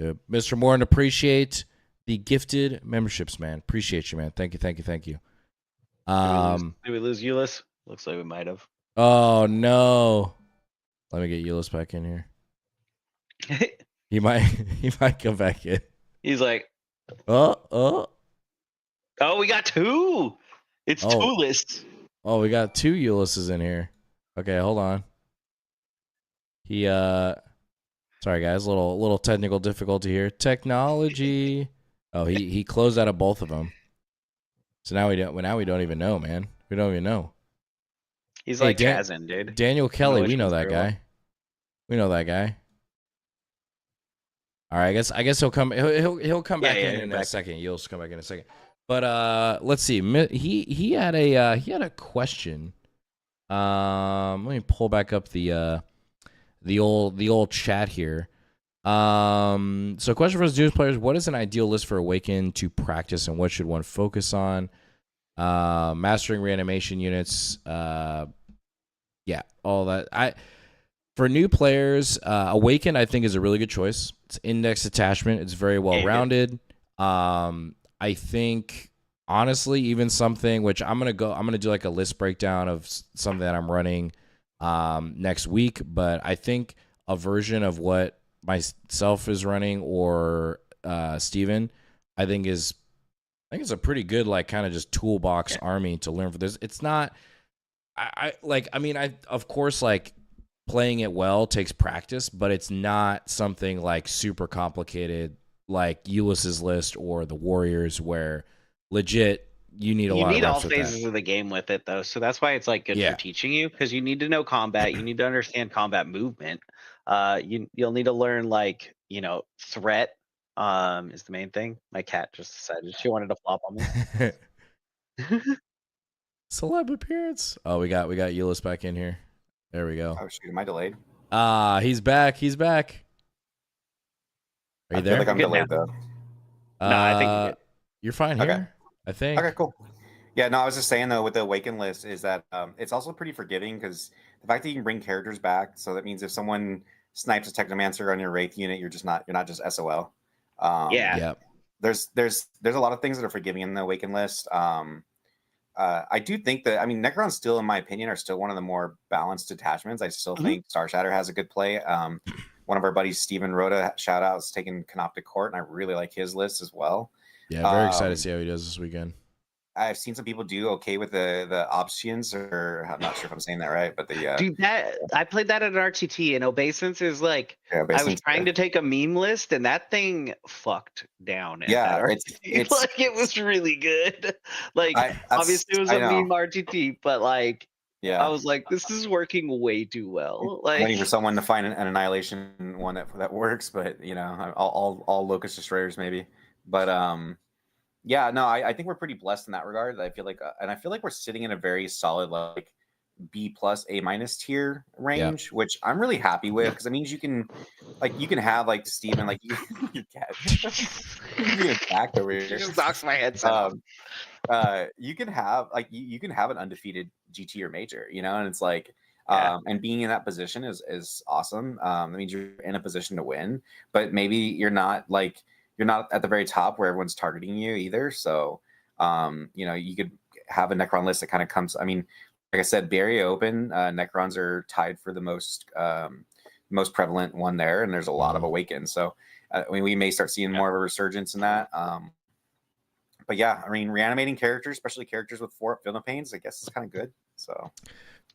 Mr. Morton, appreciate the gifted memberships, man. Appreciate you, man. Thank you. Did we lose Euless? Looks like we might have. Oh no. Let me get Euless back in here. he might come back in. He's like, oh, we got 2. It's 2 lists. Oh, we got 2 Eulysses in here. Okay, hold on. He sorry guys, little technical difficulty here. Technology. Oh, he closed out of both of them. So now we don't even know, man. We don't even know. He's like Kazan, dude. Daniel Kelly, we know that guy. We know that guy. All right, I guess he'll come. He'll come back in a second. You'll come back in a second. But let's see. He had a question. Let me pull back up the old chat here. So question for us Zeus players: what is an ideal list for Awaken to practice, and what should one focus on? Mastering reanimation units. Yeah, all that. For new players, Awaken I think is a really good choice. It's index attachment. It's very well rounded. I think honestly, even something which I'm gonna do like a list breakdown of something that I'm running next week. But I think a version of what myself is running or Steven, I think it's a pretty good like kind of just toolbox army to learn for this. It's not. I of course like playing it well takes practice, but it's not something like super complicated like Ulysses list or the Warriors where legit you need a lot of reps. You need all phases of the game with it though, so that's why it's like good for teaching you, because you need to know combat, you need to understand combat movement. You'll need to learn like threat is the main thing. My cat just decided she wanted to flop on me. Celeb appearance. Oh, we got Ulysses back in here. There we go. Oh shoot, am I delayed? He's back. Are you there? I feel like I'm delayed though. No, I think you're fine here. Okay. I think. Okay, cool. Yeah, no, I was just saying though with the Awaken list is that it's also pretty forgiving because the fact that you can bring characters back, so that means if someone snipes a Technomancer on your Wraith unit, you're not just SOL. Yeah. There's a lot of things that are forgiving in the Awaken list. I do think that Necrons still, in my opinion, are still one of the more balanced attachments. I still think Star Shatter has a good play. One of our buddies, Steven Rhoda, shout outs, taking Canoptic Court, and I really like his list as well. Yeah, very excited to see how he does this weekend. I've seen some people do okay with the options, or I'm not sure if I'm saying that right, but dude, I played that at an RTT, and Obeisance is like I was trying to take a meme list, and that thing fucked down. It's like it was really good. Like obviously it was a meme RTT, but like I was like, this is working way too well. Like waiting for someone to find an Annihilation one that works, but all Locust Destroyers maybe, but yeah, no, I think we're pretty blessed in that regard. I feel like, and I feel like we're sitting in a very solid like B+ A- tier range, which I'm really happy with because it means you can have like Steven, like you get being attacked over here. Just knocks my head off. You can have you can have an undefeated GT or major, and it's like and being in that position is awesome. That means you're in a position to win, but maybe you're not at the very top where everyone's targeting you either. So, you could have a Necron list that kind of comes. I mean, like I said, Barrier Open, Necrons are tied for the most prevalent one there, and there's a lot of Awakens. So, we may start seeing more of a resurgence in that. But yeah, reanimating characters, especially characters with 4 Field of Pains, I guess is kind of good. So,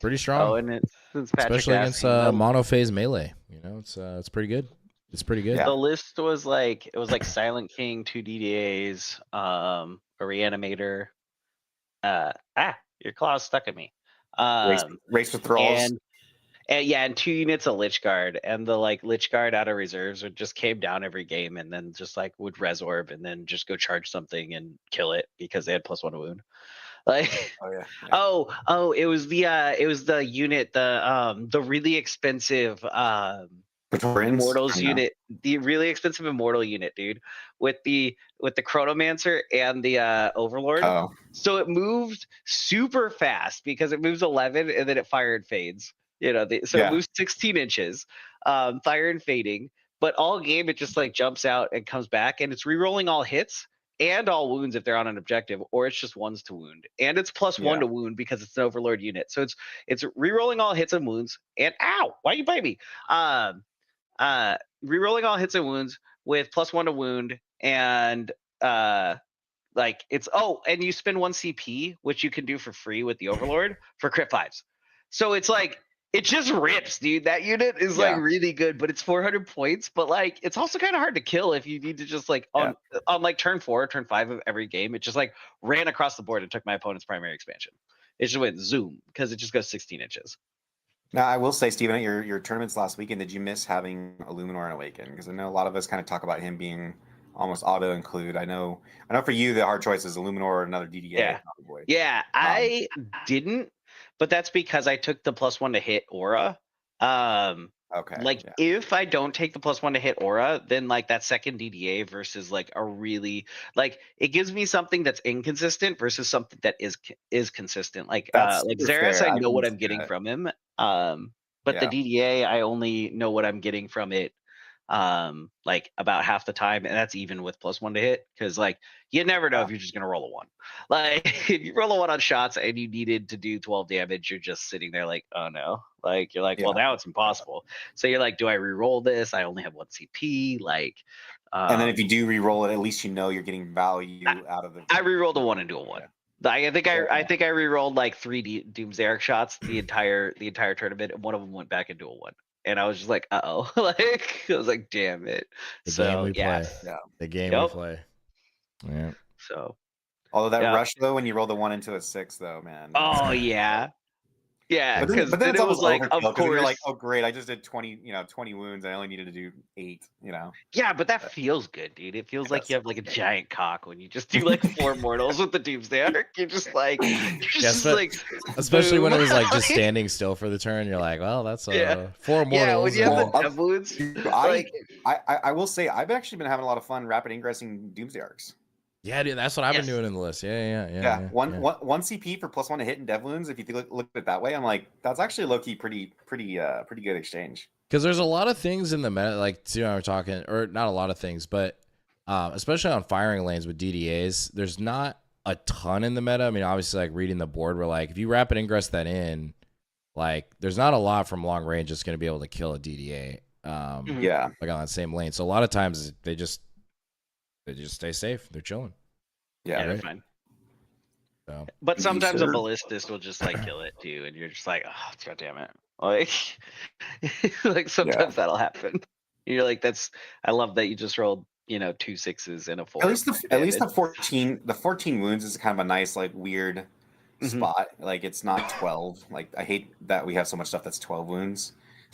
pretty strong. Oh, and it's especially against monophase melee. It's pretty good. It's pretty good. Yeah. The list was like Silent King, 2 DDAs, a Reanimator. Your claw's stuck at me. Race with Thralls. And 2 units of Lich Guard, and the Lich Guard out of reserves just came down every game, and then just would Resorb, and then just go charge something and kill it because they had +1 to wound. Like, it was the unit, the really expensive Immortals unit, the really expensive Immortal unit, dude, with the Chronomancer and the Overlord. So it moved super fast because it moves 11 and then it fire and fades. It moves 16 inches, fire and fading, but all game it just jumps out and comes back, and it's rerolling all hits and all wounds if they're on an objective, or it's just 1s to wound, and it's +1 to wound because it's an Overlord unit. So it's rerolling all hits and wounds, and ow, why you bite me? Rerolling all hits and wounds with +1 to wound, and and you spend 1 CP, which you can do for free with the Overlord for crit 5s. So it's It just rips, dude. That unit is like really good, but it's 400 points. But like, it's also kind of hard to kill if you need to just like on like turn 4, turn 5 of every game. It just like ran across the board and took my opponent's primary expansion. It just went zoom because it just goes 16 inches. Now, I will say, Steven, at your tournaments last weekend, did you miss having Illuminor and Awaken? Because I know a lot of us kind of talk about him being almost auto include. I know for you the hard choice is Illuminor or another DDA. Yeah, I didn't, but that's because I took the +1 to hit aura. Okay. Like if I don't take the +1 to hit aura, then like that second DDA versus like a really like it gives me something that's inconsistent versus something that is consistent. Like Xerath, I know what I'm getting from him. But the DDA, I only know what I'm getting from it like about half the time, and that's even with +1 to hit, because like you never know if you're just gonna roll a 1. Like if you roll a 1 on shots and you needed to do 12 damage, you're just sitting there like, oh no. Like you're like, well, now it's impossible. So you're like, do I re-roll this? I only have 1 CP. Like and then if you do re-roll it, at least you know you're getting value out of it. I re-rolled a 1 into a 1. I think I re-rolled like 3 Doomsday Arc shots the entire tournament, and one of them went back into a 1. And I was just like, uh-oh. Like I was like, damn it. The game we play. The game we play. Yeah. So although that rush though, when you roll the 1 into a 6 though, man. Oh yeah. Yeah, but then it was like, of course, you're like, oh great, I just did 20 wounds. I only needed to do 8. Yeah, but that feels good, dude. It feels like you have like a giant cock when you just do like 4 mortals with the Doomsday Arc. You're just like, especially when it was like just standing still for the turn. You're like, well, that's 4 mortals. Yeah, when you have the dev wounds. I will say I've actually been having a lot of fun rapid ingressing Doomsday Arcs. Yeah, dude, that's what I've been doing in the list. Yeah. One CP for +1 to hit in dev wounds. If you look at it that way, I'm like, that's actually low-key pretty good exchange. Because there's a lot of things in the meta, like we're talking, or not a lot of things, but especially on firing lanes with DDAs, there's not a ton in the meta. I mean, obviously, like reading the board, we're like, if you rapid ingress that in, like, there's not a lot from long range that's going to be able to kill a DDA. Like on that same lane. So a lot of times they just stay safe. They're chilling. Yeah, they're fine. So, but sometimes a ballistus will just like kill it too, and you're just like, oh, god damn it! Like, like sometimes that'll happen. You're like, I love that you just rolled 2 6s and a 4. At least the 14 wounds is kind of a nice like weird spot. Like it's not 12. Like I hate that we have so much stuff that's 12 wounds.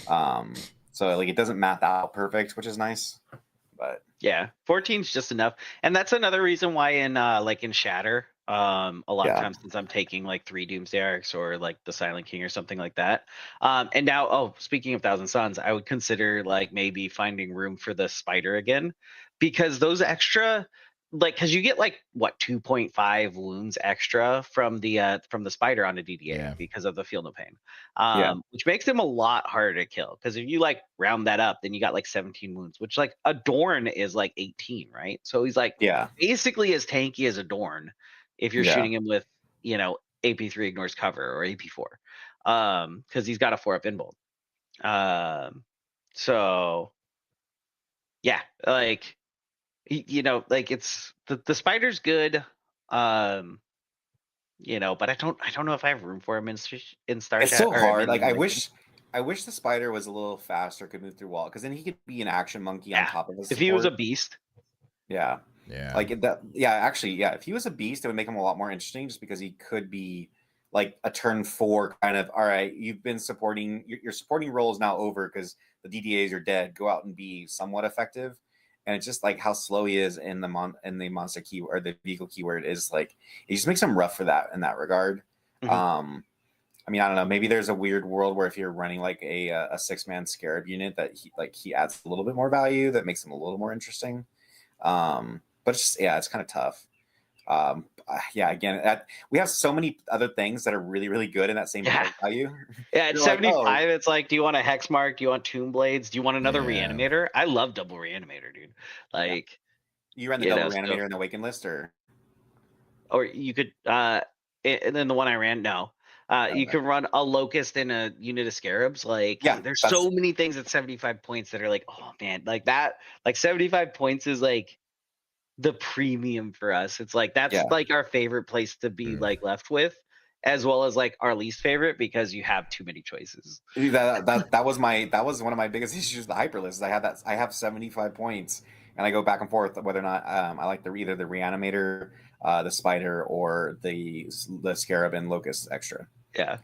So like it doesn't math out perfect, which is nice. But yeah, 14 is just enough, and that's another reason why in like in Shatter, a lot of times since I'm taking like 3 Doomsday Arcs or like the Silent King or something like that, and now speaking of Thousand Suns, I would consider like maybe finding room for the Spider again, because those extra, like, because you get like what 2.5 wounds extra from the Spider on a DDA because of the Feel No Pain, which makes him a lot harder to kill. Because if you like round that up, then you got like 17 wounds, which like Adorn is like 18, right? So he's like basically as tanky as Adorn if you're shooting him with AP3 ignores cover or AP4, because he's got a 4-up inbolt. So yeah, like. Like it's the Spider's good, but I don't know if I have room for him in Star. It's so hard. Like I wish the Spider was a little faster, could move through wall, because then he could be an action monkey on top of his. If he was a beast. Yeah. Like that. Yeah, actually, yeah. If he was a beast, it would make him a lot more interesting, just because he could be like a turn 4 kind of. All right, you've been supporting. Your supporting role is now over because the DDAs are dead. Go out and be somewhat effective. And it's just like how slow he is in the monster keyword, or the vehicle keyword is like, it just makes him rough for that in that regard. I mean, I don't know. Maybe there's a weird world where if you're running like a 6-man Scarab unit, that he adds a little bit more value that makes him a little more interesting. But it's just it's kind of tough. Again, we have so many other things that are really, really good in that same value. Yeah, at 75, it's like, do you want a Hex Mark? Do you want Tomb Blades? Do you want another Reanimator? I love double Reanimator, dude. Like, you ran the double Reanimator in the Awaken list, or you could, and then the one I ran, you can run a Locust and a unit of Scarabs. Like, there's so many things at 75 points that are like, oh man, like that, like 75 points is like the premium for us. It's like that's like our favorite place to be like left with, as well as like our least favorite because you have too many choices. That was one of my biggest issues with the hyperlist. I have 75 points, and I go back and forth whether or not I like either the Reanimator, the Spider, or the Scarab and Locust extra. Yeah.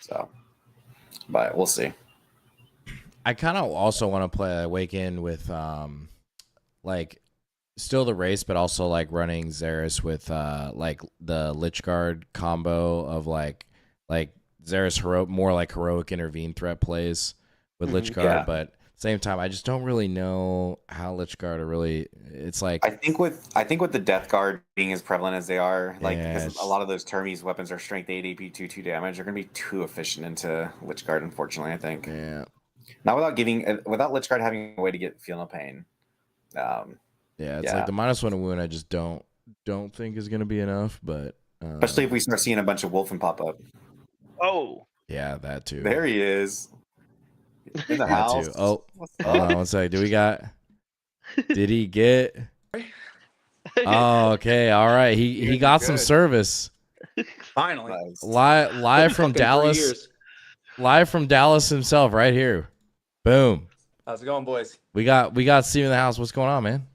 So, but we'll see. I kind of also want to play Awaken with like still the race, but also like running Xeris with like the Lich Guard combo of like Xeris more like heroic intervene threat plays with Lich Guard, but at the same time I just don't really know how Lich Guard are really. It's like I think with the Death Guard being as prevalent as they are, like because a lot of those Termes weapons are strength 8 AP 2 damage, they're gonna be too efficient into Lich Guard, unfortunately. I think. Yeah. Not without Lich Guard having a way to get Feel No Pain. It's like the -1 wound. I just don't think is gonna be enough, but especially if we start seeing a bunch of Wolfen pop up. Oh, yeah, that too. There he is in the house. Oh, hold on one second. Did he get? Oh, okay, all right. He got some service. Finally, Nice. Live from Dallas. Live from Dallas himself, right here. Boom. How's it going, boys? We got Steve in the house. What's going on, man?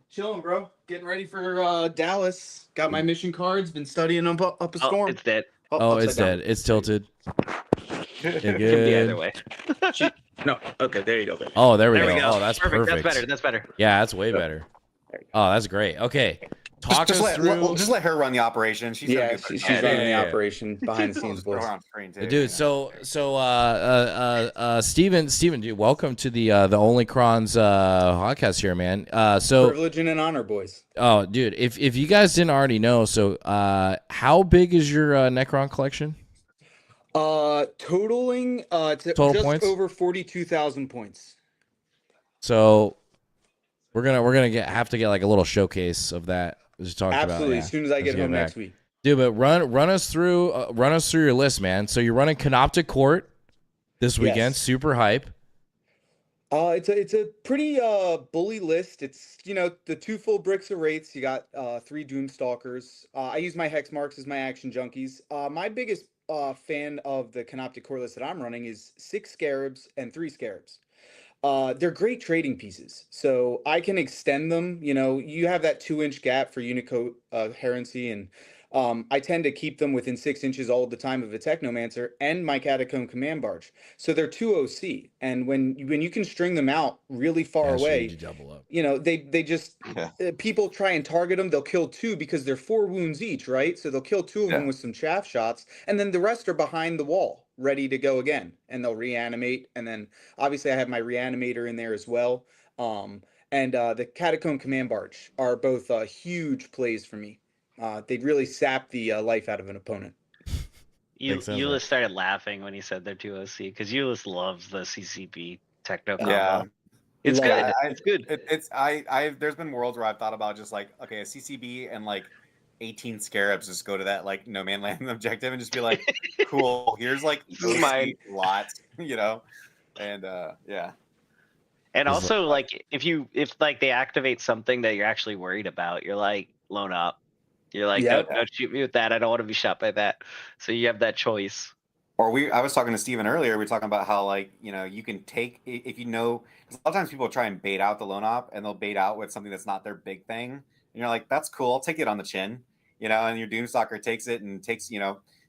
Chilling, bro. Getting ready for Dallas. Got my mission cards. Been studying them up a storm. It's dead. It's dead. It's tilted. It can be either way. No. Okay, there you go. Oh, there we go. go. Oh, that's perfect. That's better. Yeah, that's way better. Oh, that's great. Okay. Just let her run the operation. She's running the operation behind the scenes, boys. Dude, so Steven, dude, welcome to the Only Crons podcast here, man. So privilege and an honor, boys. Oh, dude, if you guys didn't already know, so how big is your Necron collection? Totaling Total just points? over 42,000 points. So we're gonna have to get like a little showcase of that. Absolutely, as soon as I get home next week. Dude, but run us through your list, man. So you're running Canoptic Court this weekend, Yes. super hype. It's a pretty bully list. It's the 2 full bricks of rates. You got 3 Doomstalkers. I use my Hex Marks as my action junkies. My biggest fan of the Canoptic Core list that I'm running is 6 Scarabs and 3 Scarabs. They're great trading pieces, so I can extend them. You have that 2-inch gap for Unicoat Heresy, and I tend to keep them within 6 inches all the time of a Technomancer and my Catacomb Command Barge. So they're 2 OC, and when you can string them out really far away, double up. they just people try and target them. They'll kill 2 because they're 4 wounds each, right? So they'll kill 2 of them with some chaff shots, and then the rest are behind the wall, ready to go again, and they'll reanimate. And then obviously I have my Reanimator in there as well. And the Catacomb Command Barge are both huge plays for me. They'd really sap the life out of an opponent. Euless started laughing when he said they're 2 OC because Euless loves the CCP techno combo. Yeah. It's good. It's good. There's been worlds where I've thought about just like, okay, a CCB and like 18 Scarabs just go to that like no man land objective and just be like, cool, here's like my lot, and yeah. And also like if like they activate something that you're actually worried about, you're like loan up. You're like, don't shoot me with that. I don't want to be shot by that. So you have that choice. Or I was talking to Steven earlier. We were talking about how like you can take if because a lot of times people try and bait out the loan op and they'll bait out with something that's not their big thing. And you're like, that's cool. I'll take it on the chin, And your Doomstalker takes it and takes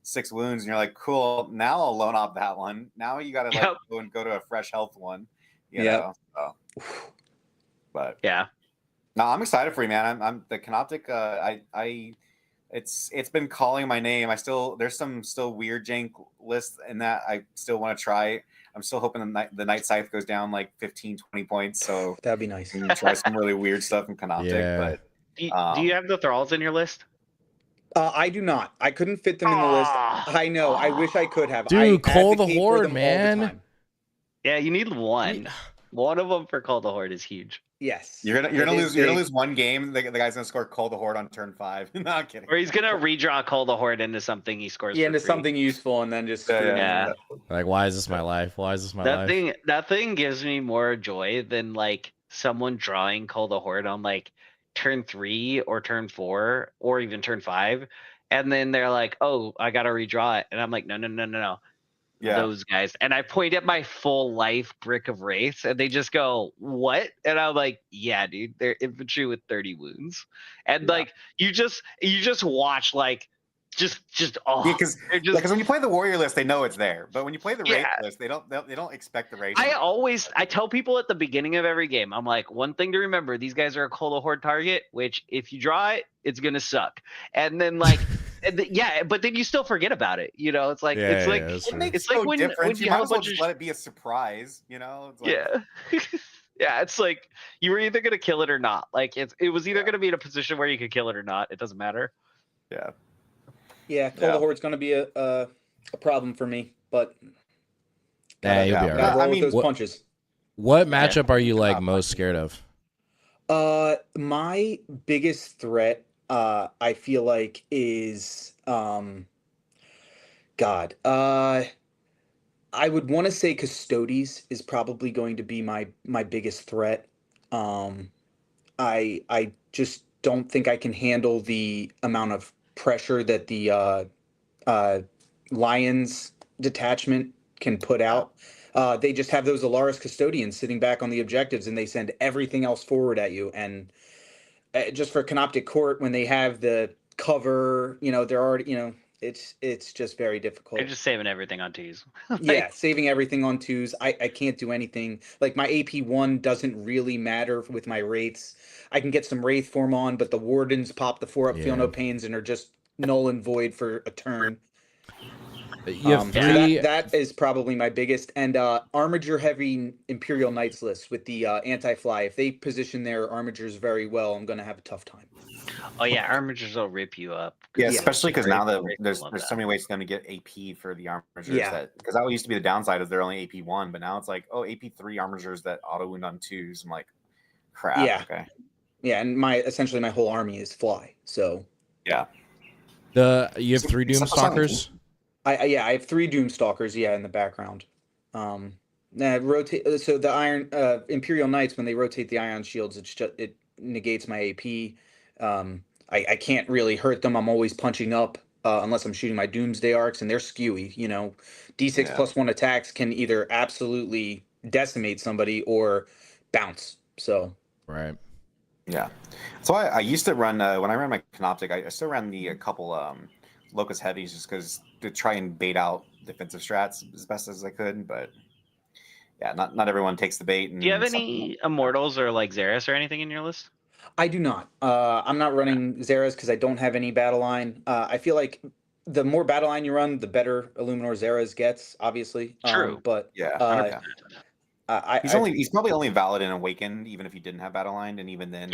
6 wounds, and you're like, cool. Now I'll loan op that one. Now you got to go to a fresh health one. You know. So. But yeah. No, I'm excited for you, man. I'm the Canoptic. It's been calling my name. There's some weird jank lists in that I still want to try. I'm still hoping the Night Scythe goes down like 15, 20 points. So that'd be nice. Try some really weird stuff in Canoptic. Yeah. But do you have the thralls in your list? I do not. I couldn't fit them in the list. I know. I wish I could have. Dude, Call the Horde, man. Yeah, you need one. One of them for Call the Horde is huge. Yes. You're gonna lose one game. The guy's gonna score Call the Horde on turn 5. No, I'm kidding. Or he's gonna redraw Call the Horde into something he scores. Yeah, into something useful, and then just Like, why is this my life? Why is this my life? That thing gives me more joy than like someone drawing Call the Horde on like turn 3 or turn 4 or even turn 5, and then they're like, "Oh, I gotta redraw it," and I'm like, "No. Yeah. Those guys." And I point at my full life brick of wraiths, and they just go, "What?" And I'm like, "Yeah, dude, they're infantry with 30 wounds." And like you just watch like just because when you play the warrior list, they know it's there, but when you play the wraith list, they don't expect the wraith. I tell people at the beginning of every game, I'm like, one thing to remember: these guys are a Cola Horde target, which if you draw it, it's gonna suck. And then like. But then you still forget about it. You know, it's like it's like when you might as well just let it be a surprise. You know, it's like, yeah. It's like you were either gonna kill it or not. Like it was either gonna be in a position where you could kill it or not. It doesn't matter. Yeah, Cola Horde's gonna be a problem for me, but you'll be all right. Roll with those punches. What matchup are you like most scared of? My biggest threat. I feel like is I would want to say Custodes is probably going to be my biggest threat. I just don't think I can handle the amount of pressure that the Lions detachment can put out. They just have those Alaris Custodians sitting back on the objectives, and they send everything else forward at you. And just for Canoptic Court, when they have the cover, they're already, it's just very difficult. They're just saving everything on twos. Saving everything on twos. I can't do anything. Like my AP1 doesn't really matter with my wraiths. I can get some wraith form on, but the wardens pop the 4-up Feel No Pains and are just null and void for a turn. You have three. That is probably my biggest. And Armiger heavy Imperial Knights list with the anti-fly. If they position their Armigers very well, I'm going to have a tough time. Oh yeah, Armigers will rip you up. Yeah, especially because now that there's so many ways for them to get AP for the Armigers. Because that used to be the downside is they're only AP1, but now it's like, AP3 Armigers that auto wound on 2s. I'm like, crap. Yeah. Okay. Yeah, and essentially my whole army is fly. So. Yeah. You have 3 Doomstalkers. I have 3 Doomstalkers, in the background. Rotate. So the Iron Imperial Knights, when they rotate the Ion Shields, it negates my AP. I can't really hurt them. I'm always punching up unless I'm shooting my Doomsday Arcs, and they're skewy. D6 plus 1 attacks can either absolutely decimate somebody or bounce. So. Right. Yeah. So I used to run when I ran my Canoptic. I still ran a couple Locust Heavies just because to try and bait out defensive strats as best as I could, but not everyone takes the bait. And do you have any Immortals or like Xeris or anything in your list? I do not. I'm not running Xeris because I don't have any battle line. I feel like the more battle line you run, the better Illuminor Xeris gets, obviously. True. But he's probably only valid in Awakened, even if he didn't have battle line, and even then.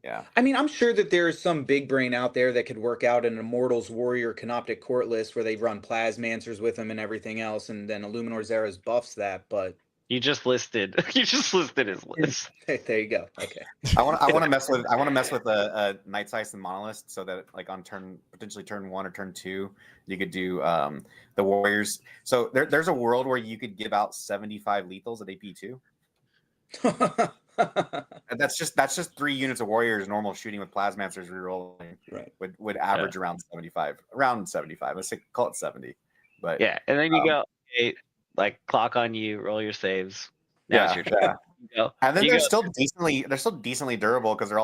Yeah. I mean, I'm sure that there's some big brain out there that could work out an Immortals Warrior Canoptic Court list where they run Plasmancers with them and everything else, and then Illuminor Xeris buffs that. But you just listed his list. There you go. Okay. I want to mess with a Night Size and Monolith so that like on potentially turn 1 or turn 2, you could do the Warriors. So there's a world where you could give out 75 lethals at AP2. And that's just 3 units of Warriors normal shooting with Plasmancers rerolling. Right. Would average around 75. Let's say call it 70. But and then you go like clock on you, roll your saves. Now it's your turn. And then they're still decently durable because they're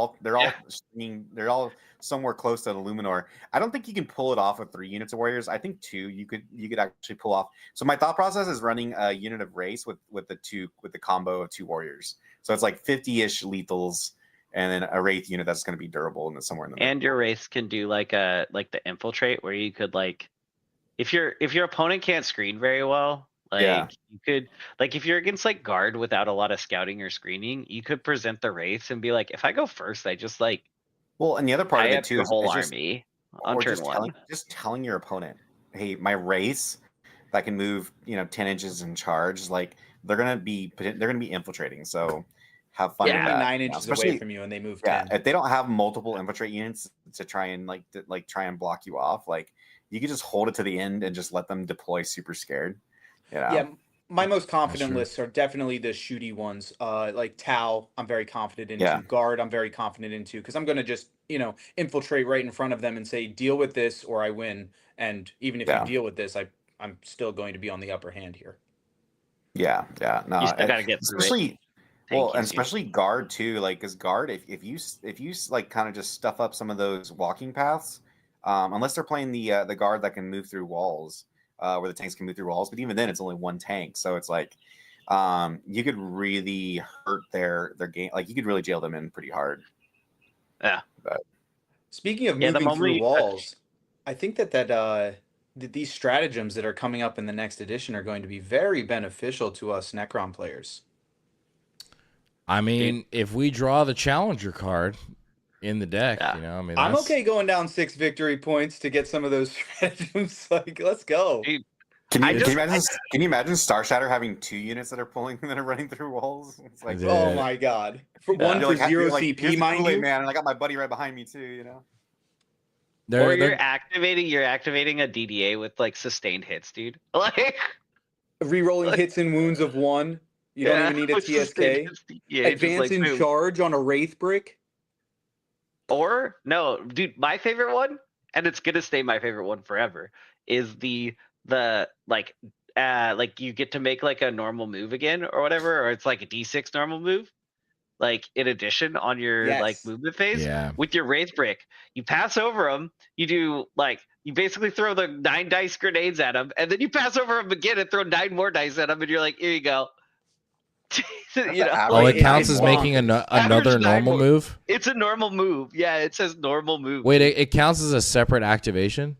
all somewhere close to the Illuminor. I don't think you can pull it off with 3 units of Warriors. I think 2 you could actually pull off. So my thought process is running a unit of Race with the combo of 2 Warriors. So it's like 50-ish lethals and then a Wraith unit that's going to be durable and somewhere in the middle. And your Wraith can do like the infiltrate where you could like if your opponent can't screen very well. You could if you're against like guard without a lot of scouting or screening, you could present the wraiths and be like, if I go first, I just and the other part of it too is whole just, army on turn 1. Just telling your opponent, hey, my wraiths that can move 10 inches and charge, like they're gonna be infiltrating. So have fun with that. 9 inches away from you and they move 10. If they don't have multiple infiltrate units to try and try and block you off, like you could just hold it to the end and just let them deploy super scared. My most confident true. lists are definitely the shooty ones. Like Tau, I'm very confident into. Yeah. Guard, I'm very confident into because I'm going to just infiltrate right in front of them and say deal with this or I win. And even if you Yeah. deal with this, I'm still going to be on the upper hand here. Yeah, no, You still gotta get through it. especially Thank well, you, and dude. especially guard too. Like, because guard, if you like kind of just stuff up some of those walking paths, unless they're playing the guard that can move through walls, where the tanks can move through walls. But even then, it's only one tank, so it's like, you could really hurt their game. Like, you could really jail them in pretty hard. Yeah. But Speaking of moving through walls, I think that these stratagems that are coming up in the next edition are going to be very beneficial to us Necron players. I mean, if we draw the challenger card in the deck, I mean, I'm okay going down 6 victory points to get some of those stratagems. Like, let's go. Dude, can you imagine Star Shatter having 2 units that are running through walls? It's like, oh my god! One for 0 CP, mind you, man, and I got my buddy right behind me too. Or you're activating a DDA with like sustained hits, dude. Like rerolling hits and wounds of 1. You don't even need a TSK. Advance in charge on a Wraith Brick. Or no, dude, my favorite one, and it's gonna stay my favorite one forever, is the like you get to make like a normal move again or whatever, or it's like a D6 normal move. Like in addition on your like movement phase with your Wraith Brick, you pass over them. You do like you basically throw the 9 dice grenades at them, and then you pass over them again and throw 9 more dice at them, and you're like, here you go. It counts as making another normal move. It's a normal move. Yeah, it says normal move. Wait, it counts as a separate activation.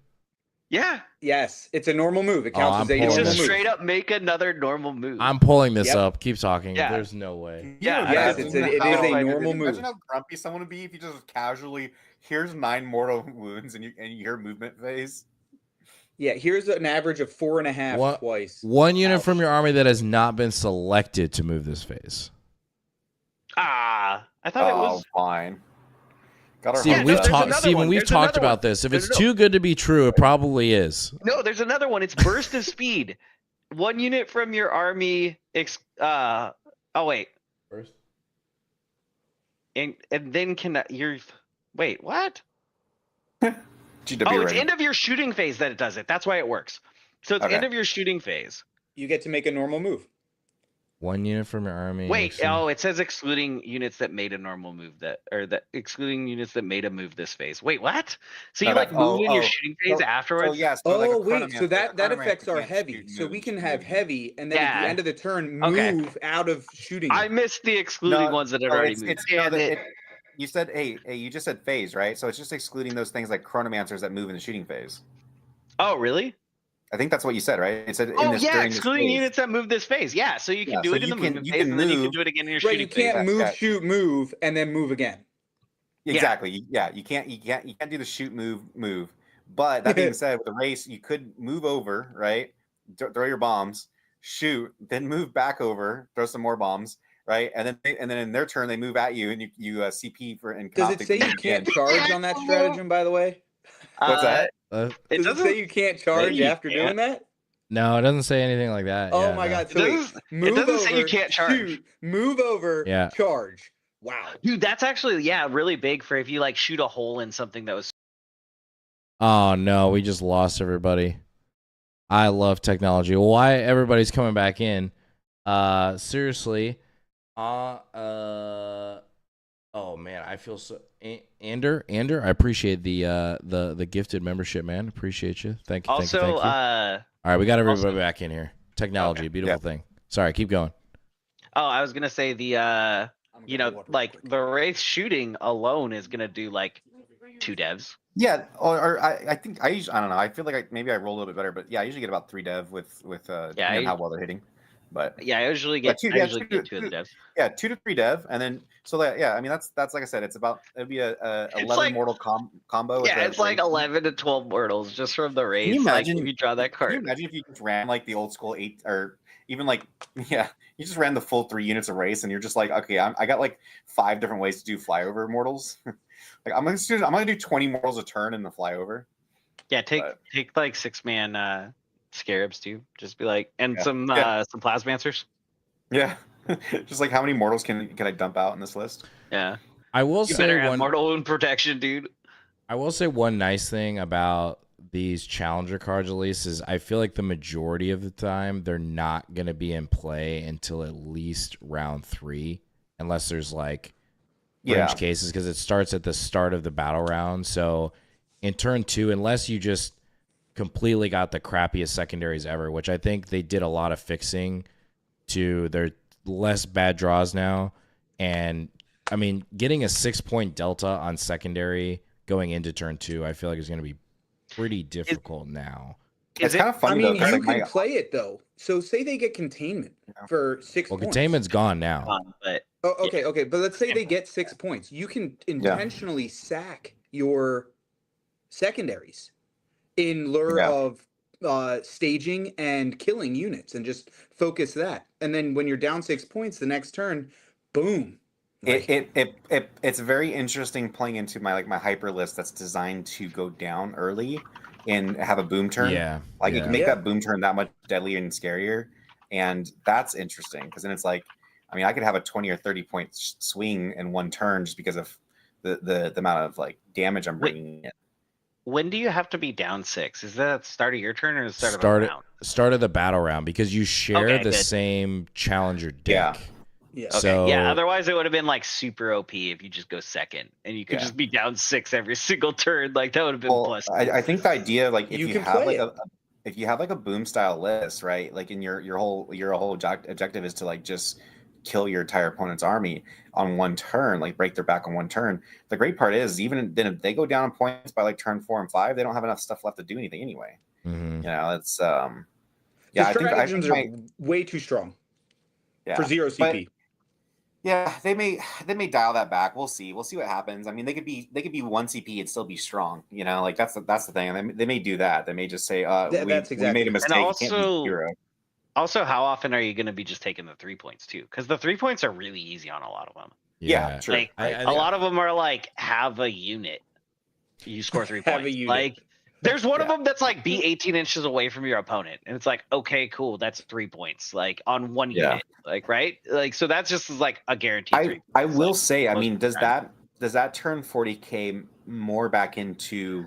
Yeah. Yes, it's a normal move. It counts as a normal move. It's just straight up make another normal move. I'm pulling this up. Keep talking. Yeah. There's no way. Yeah, yes, it is a normal move. Imagine how grumpy someone would be if you just casually, here's 9 mortal wounds and your movement phase. Yeah, here's an average of 4.5 twice. 1 unit from your army that has not been selected to move this phase. I thought it was fine. Steven, we've talked about this. If it's too good to be true, it probably is. No, there's another one. It's burst of speed. 1 unit from your army. Oh wait. Burst. And then wait, what? GW it's end of your shooting phase that it does it. That's why it works. So it's end of your shooting phase. You get to make a normal move. 1 unit from your army. Wait, it says excluding units that made a normal move excluding units that made a move this phase. Wait, what? So you move in your shooting phase afterwards? So that affects our heavy. So we can have heavy, and then at the end of the turn, move out of shooting. I missed the excluding ones that had already moved. You said, you just said phase, right? So it's just excluding those things like chronomancers that move in the shooting phase. Oh, really? I think that's what you said, right? It said excluding units that move this phase. Yeah, so you can do it in the movement phase, and then you can do it again in your shooting phase. You can't move, shoot, move, and then move again. Exactly. Yeah, you can't do the shoot, move. But that being said, with the race, you could move over, right? Throw your bombs, shoot, then move back over, throw some more bombs, right? And then in their turn, they move at you, and you CP for. Does it say you can't charge on that stratagem? By the way, what's that? Does it say you can't charge after doing that? No, it doesn't say anything like that. Oh my god! So it doesn't say you can't charge. Shoot, move over, charge. Wow, dude, that's actually really big for if you like shoot a hole in something that was. Oh no, we just lost everybody. I love technology. Why everybody's coming back in? Seriously. Oh man, I feel so. Ander, I appreciate the gifted membership, man. Appreciate you. Thank you. Also, thank you. All right, we got everybody back in here. Technology, beautiful thing. Sorry, keep going. Oh, I was gonna say the like the Wraith shooting alone is gonna do like 2 devs. Yeah, or I think I don't know. I feel like maybe I roll a little bit better, but yeah, I usually get about 3 dev with how well they're hitting. But yeah, I usually get 2 of the devs. Yeah, 2 to 3 dev, and then I mean that's like I said, it'd be a 11 mortal combo. Yeah, it's like 11 to 12 mortals just from the race. Can you imagine if you draw that card? Can you imagine if you just ran like the old school 8 or even like you just ran the full 3 units of race, and you're just like, okay, I got like 5 different ways to do flyover mortals. Like I'm gonna do 20 mortals a turn in the flyover. Yeah, take like 6-man Scarabs too. Just be like, and some Plasmancers. Yeah. Just like how many mortals can I dump out in this list? Yeah. I will You say better have mortal wound protection, dude. I will say one nice thing about these challenger cards, at least, is I feel like the majority of the time they're not going to be in play until at least round 3, unless there's like fringe cases, because it starts at the start of the battle round. So in turn 2, unless you just completely got the crappiest secondaries ever, which I think they did a lot of fixing to their less bad draws now. And I mean, getting a 6-point delta on secondary going into turn 2, I feel like is going to be pretty difficult now. It's kind of funny. I mean, you can play it though. So say they get containment for 6 points. Well, containment's gone now. Okay. But let's say they get 6 points. You can intentionally sack your secondaries in lure of staging and killing units, and just focus that. And then when you're down 6 points, the next turn, boom. It's very interesting playing into my hyper list that's designed to go down early and have a boom turn. Yeah. You can make that boom turn that much deadlier and scarier. And that's interesting because then it's like, I mean, I could have a 20 or 30 point swing in one turn just because of the amount of damage I'm bringing in. When do you have to be down 6? Is that start of your turn or start of the round? Start of the battle round, because you share the same challenger deck. Yeah. Okay. So, otherwise it would have been super OP if you just go second and you could just be down 6 every single turn. That would have been plus. I think the idea, if you have a boom style list, right? And your whole objective is to just kill your entire opponent's army on one turn, break their back on one turn. The great part is, even then, if they go down in points by turn 4 and 5, they don't have enough stuff left to do anything anyway. Mm-hmm. It's the stratagems are way too strong for 0 CP. They may dial that back. We'll see what happens. I mean, they could be 1 CP and still be strong. That's the thing. And they may do that. They may just say, we made a mistake. And also, can't be 0. Also, how often are you going to be just taking the 3 points too? Because the 3 points are really easy on a lot of them. Yeah, true. A lot of them are have a unit. You score 3 points. Have a unit. There's one of them that's be 18 inches away from your opponent, and it's okay, cool, that's 3 points, on one unit, right? So that's just a guaranteed. I will say, I mean, does that turn 40K more back into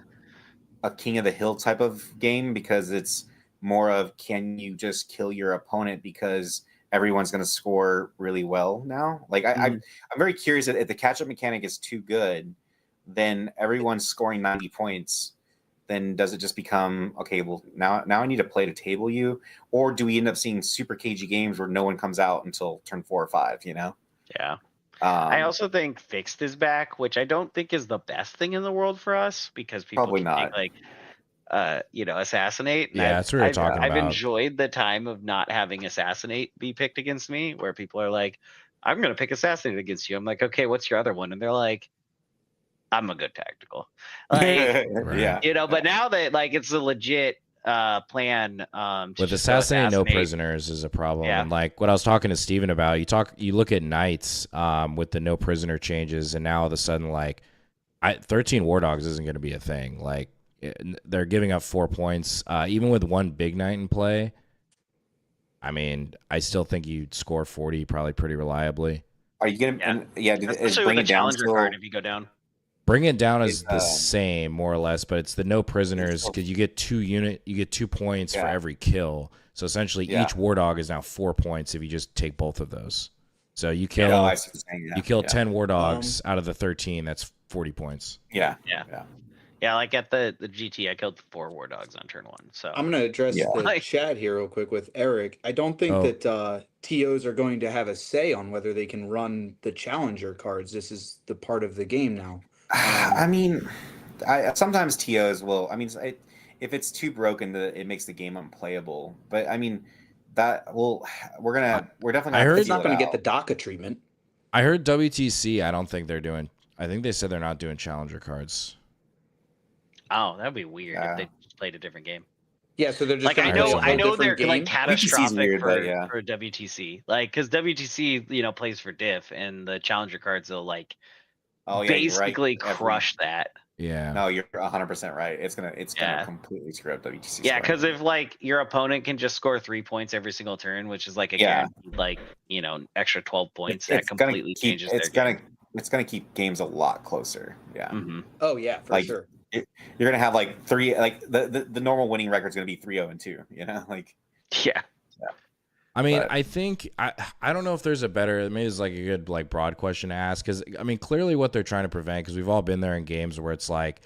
a King of the Hill type of game, because it's more of, can you just kill your opponent because everyone's going to score really well now? I'm very curious if the catch-up mechanic is too good, then everyone's scoring 90 points. Then does it just become, okay, well, now I need to play to table you? Or do we end up seeing super cagey games where no one comes out until turn 4 or 5, Yeah. I also think Fixed is back, which I don't think is the best thing in the world for us, because people probably not. Assassinate. Yeah, that's what we're talking about. I've enjoyed the time of not having Assassinate be picked against me, where people are like, I'm going to pick Assassinate against you. I'm like, okay, what's your other one? And they're like, I'm a good tactical. But now that it's a legit plan. With Assassinate no prisoners is a problem. And what I was talking to Steven about, you look at Knights with the no prisoner changes, and now all of a sudden 13 War Dogs isn't going to be a thing. They're giving up 4 points, even with one big knight in play. I mean, I still think you'd score 40 probably pretty reliably. Are you gonna? Especially with the challenger card if you go down. Bring it down is the same, more or less, but it's the no prisoners, because you get 2 points for every kill. So essentially, each War Dog is now 4 points if you just take both of those. So you kill 10 War Dogs out of the 13. That's 40 points. Yeah, at the GT, I killed 4 War Dogs on turn 1. So I'm gonna address the chat here real quick with Eric. I don't think that TOs are going to have a say on whether they can run the challenger cards. This is the part of the game now. I mean, sometimes TOs will. I mean, if it's too broken, it makes the game unplayable. But I mean, we're definitely. I heard it's not going to get the DACA treatment. I heard WTC. I don't think they're doing. I think they said they're not doing challenger cards. Oh, that'd be weird if they just played a different game. Yeah, so they're just I know they're catastrophic weird, for WTC, because WTC plays for diff, and the challenger cards will basically crush that. Yeah. No, you're 100% right. It's gonna completely screw up WTC. Yeah, because if like your opponent can just score 3 points every single turn, which is like a guaranteed like extra 12 points, that completely changes their game. It's gonna keep games a lot closer. Yeah. Mm-hmm. Oh yeah, for sure. You're gonna have like three, like the normal winning record is gonna be 3-0-2. Like yeah. I mean, I think I don't know if there's a better. Maybe it's like a good like broad question to ask because I mean clearly what they're trying to prevent because we've all been there in games where it's like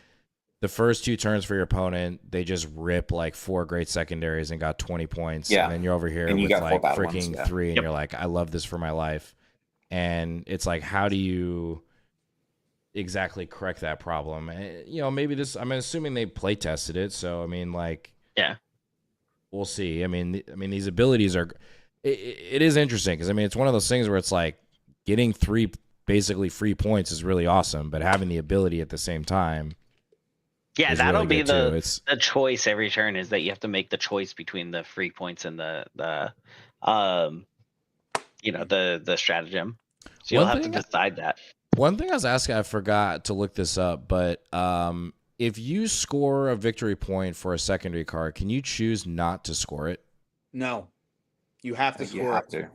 the first 2 turns for your opponent they just rip like 4 great secondaries and got 20 points and then you're over here with like freaking 3 and you're like I love this for my life and it's like how do you exactly correct that problem? Maybe this. I'm assuming they play tested it, so I mean like we'll see. I mean these abilities are. It is interesting because I mean it's one of those things where it's like getting 3 basically free points is really awesome, but having the ability at the same time. Yeah, that'll be the choice every turn is that you have to make the choice between the free points and the stratagem. So you'll have to decide that. One thing I was asking, I forgot to look this up, but if you score a victory point for a secondary card, can you choose not to score it? No. You have to score it.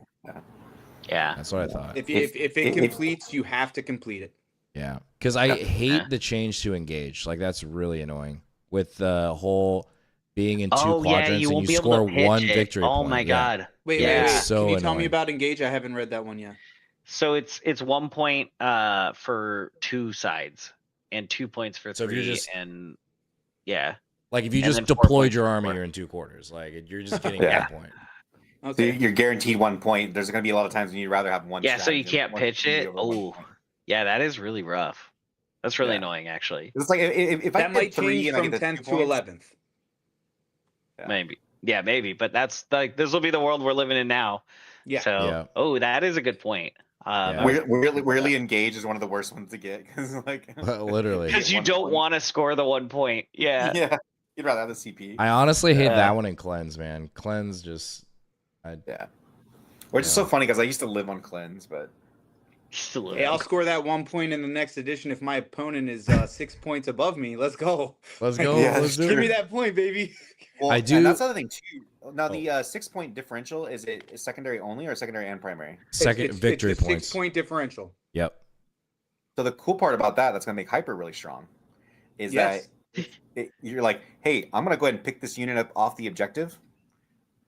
Yeah. That's what I thought. If it completes, you have to complete it. Yeah. Because I hate the change to engage. Like, that's really annoying. With the whole being in 2 quadrants you and you score 1 victory point. Oh, my God. Wait. So can you tell me about engage? I haven't read that one yet. So it's 1 point for 2 sides and 2 points for 3. Like if you just deployed your army, you're in 2 quarters. Like you're just getting 1 point. Okay. So you're guaranteed 1 point. There's going to be a lot of times when you'd rather have 1. Yeah, so you can't pitch it. Oh, yeah, that is really rough. That's really annoying, actually. It's like if I might change from 10th to 11th. Maybe, but that's like this will be the world we're living in now. Yeah. So, that is a good point. Weirdly engaged is one of the worst ones to get because literally because you don't want to score the 1 point. Yeah, you'd rather have the CP. I honestly hate that one in cleanse, man. Cleanse just which is so funny because I used to live on cleanse, but hey, I'll score that 1 point in the next edition if my opponent is 6 points above me. Let's go. Let's go. Give me that point, baby. Well, I do. And that's the other thing too. Now the 6-point differential is it secondary only or secondary and primary? Victory points. 6-point differential. Yep. So the cool part about that's going to make hyper really strong is that you're like, hey, I'm going to go ahead and pick this unit up off the objective,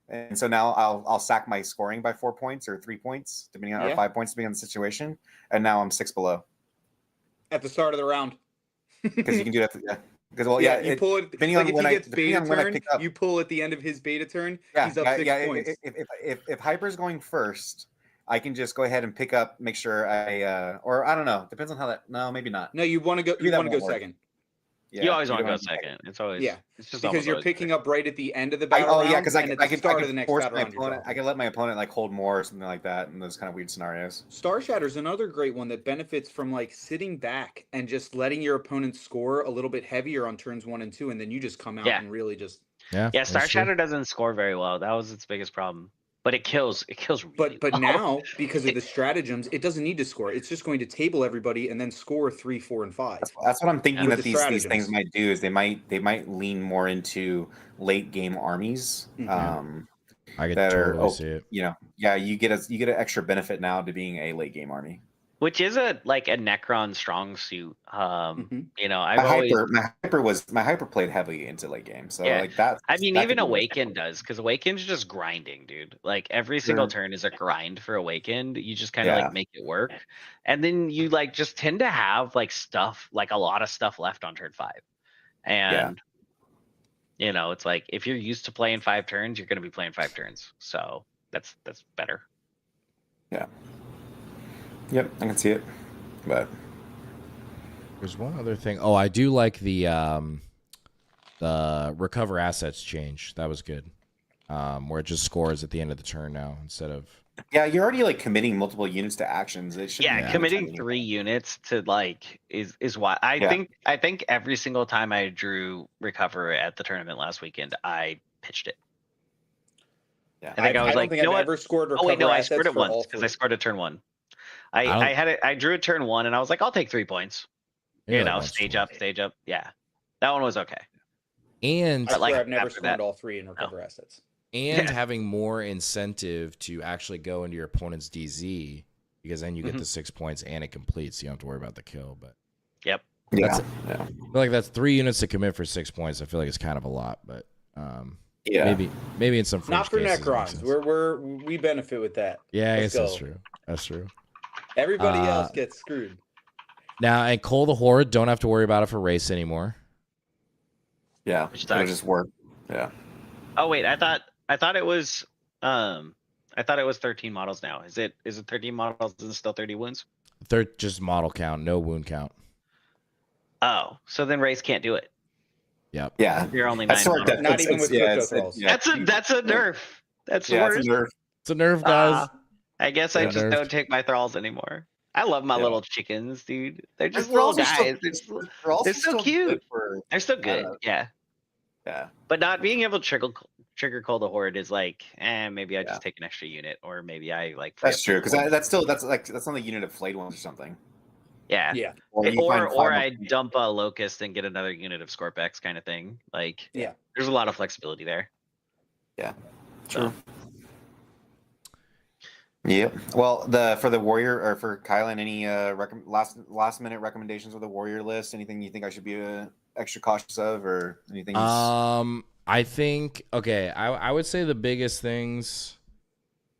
and so now I'll sack my scoring by 4 points or 3 points depending on or 5 points depending on the situation, and now I'm 6 below at the start of the round because you can do that. Because you pull it. Depending on when he gets beta turn, you pull at the end of his beta turn. He's up 6 points. If Hyper's going first, I can just go ahead and pick up. Make sure or I don't know. Depends on how that. No, maybe not. No, you want to go. You want to go second. Yeah, you always want to go second. It's always It's just because you're picking up right at the end of the battle round. Because I can start of the next battle round. I can let my opponent like hold more or something like that in those kind of weird scenarios. Star Shatter's another great one that benefits from like sitting back and just letting your opponent score a little bit heavier on turns 1 and 2, and then you just come out and really just Star Shatter doesn't score very well. That was its biggest problem. But it kills really But now, because of the stratagems, it doesn't need to score. It's just going to table everybody and then score 3, 4, and 5. That's what I'm thinking that these things might do is they might lean more into late game armies. I could totally see it. You get an extra benefit now to being a late game army. Which is a Necron strong suit. My hyper played heavily into late game, so even Awakened does because Awakened's just grinding, dude. Like every single turn is a grind for Awakened. You just kind of make it work, and then you just tend to have stuff a lot of stuff left on turn 5, and it's like if you're used to playing 5 turns, you're going to be playing 5 turns. So that's better. Yeah. Yep, I can see it, but there's one other thing. Oh, I do like the recover assets change. That was good. Where it just scores at the end of the turn now instead of. Yeah, you're already committing multiple units to actions. It should committing 3 units to is why I think every single time I drew recover at the tournament last weekend, I pitched it. Yeah, I think I was like, you know what? Ever scored recover I scored it once because I scored a turn 1. I drew a turn 1 and I was like, I'll take 3 points. stage up, stage up. Yeah, that one was okay. And I swear I've never spawned all 3 and recover assets. And having more incentive to actually go into your opponent's DZ, because then you get the 6 points and it completes, so you don't have to worry about the kill. But I feel like that's 3 units to commit for 6 points. I feel like it's kind of a lot, but maybe in some not for Necrons. We benefit with that. Yeah, I guess that's true. That's true. Everybody else gets screwed. Now, and Cole the Horde, don't have to worry about it for race anymore. Yeah, it'll just work. Yeah. Oh wait, I thought it was 13 models now. Is it 13 models and still 30 wounds? They're just model count, no wound count. Oh, so then race can't do it. Yep. Yeah. You're only 9 models. Not even with crypto thralls. That's a nerf. That's the worst. It's a nerf, guys. I guess I just don't take my thralls anymore. I love my little chickens, dude. They're just Thralls little guys. They're so cute. They're so good. Yeah. But not being able to trigger Call the Horde is like, maybe I just take an extra unit, or maybe I like. That's true, because that's on the unit of flayed ones or something. Yeah. Or I dump a locust and get another unit of Scorpex kind of thing. Like, there's a lot of flexibility there. Yeah. True. Yeah. Well, for the warrior, or for Kylan, any last minute recommendations of the warrior list? Anything you think I should be extra cautious of, or anything? I think I would say the biggest things.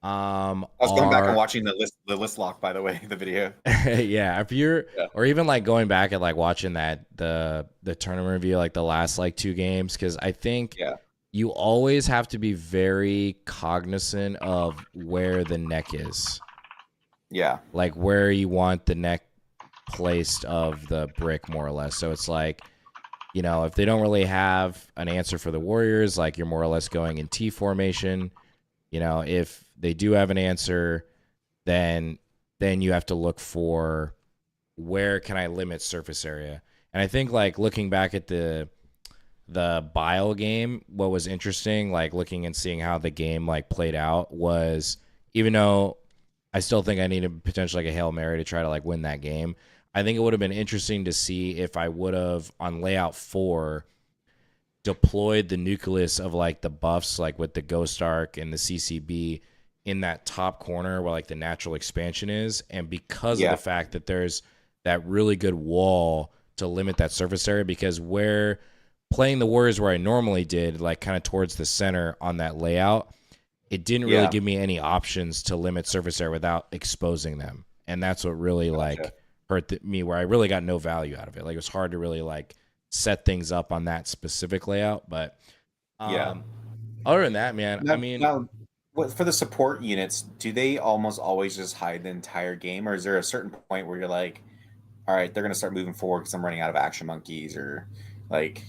I was going back and watching the list lock, by the way, the video. Yeah, if you're or even like going back and like watching that the tournament review, like the last like 2 games, because I think you always have to be very cognizant of where the neck is. Yeah. Like where you want the neck placed of the brick, more or less. So it's like, if they don't really have an answer for the warriors, like you're more or less going in T formation. If they do have an answer, then you have to look for where can I limit surface area. And I think like looking back at the Bile game, what was interesting, like looking and seeing how the game like played out, was even though I still think I needed potentially like a Hail Mary to try to like win that game, I think it would have been interesting to see if I would have on layout 4 deployed the nucleus of like the buffs, like with the Ghost Arc and the CCB in that top corner where like the natural expansion is. And because of the fact that there's that really good wall to limit that surface area, because where playing the Warriors where I normally did, like kind of towards the center on that layout, it didn't really give me any options to limit surface area without exposing them. And that's what really like hurt me, where I really got no value out of it. Like it was hard to really like set things up on that specific layout. But other than that, man, now, for the support units, do they almost always just hide the entire game, or is there a certain point where you're like, all right, they're going to start moving forward because I'm running out of action monkeys, or like?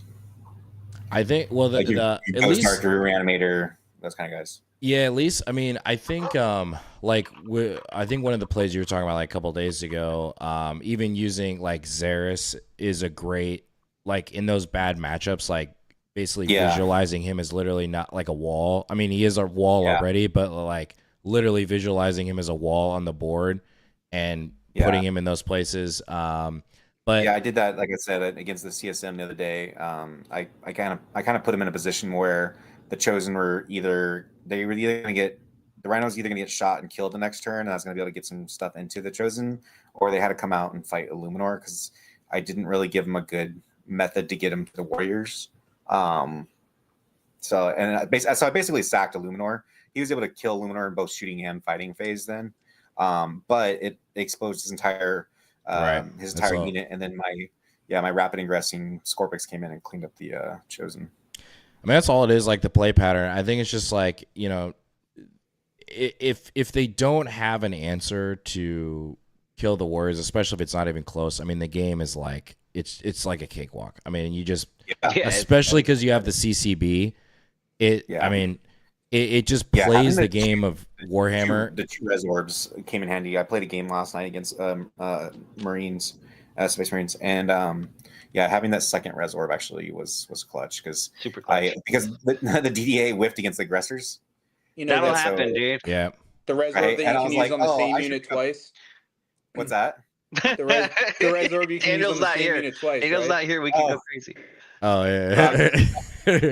I think at least reanimator, those kind of guys. Yeah, at least I think I think one of the plays you were talking about like a couple of days ago, even using like Xeris is a great, like in those bad matchups, like basically visualizing him as literally not like a wall. I mean, he is a wall already, but like literally visualizing him as a wall on the board and putting him in those places. But I did that, like I said, against the CSM the other day. I kind of put him in a position where the Chosen were either going to get, the Rhino's either going to get shot and killed the next turn, and I was going to be able to get some stuff into the Chosen, or they had to come out and fight Illuminor, because I didn't really give him a good method to get him to the Warriors. So I basically sacked Illuminor. He was able to kill Illuminor in both shooting and fighting phase then, but it exposed his entire unit, and then my rapid ingressing Scorpix came in and cleaned up the Chosen. I mean, that's all it is, like the play pattern. I think it's just like, if they don't have an answer to kill the Warriors, especially if it's not even close, I mean, the game is like, it's like a cakewalk. I mean, you just, especially because you have the CCB, it just plays the game of Warhammer. The 2 res orbs came in handy. I played a game last night against Marines, Space Marines, and having that second res orb actually was clutch, because the DDA whiffed against the aggressors. That'll happen, dude. Yeah, the res orb that you can use on the same unit twice. What's that? The res orb you can use on the same unit twice. Angel's right? not here. We can go crazy. Oh yeah.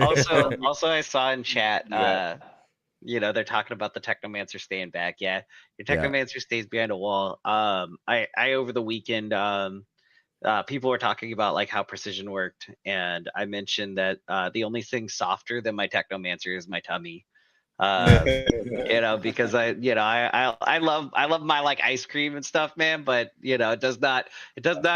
Also, I saw in chat. They're talking about the Technomancer staying back. Yeah, your Technomancer stays behind a wall. I over the weekend, people were talking about like how precision worked, and I mentioned that the only thing softer than my Technomancer is my tummy. Because I love my like ice cream and stuff, man. But it does not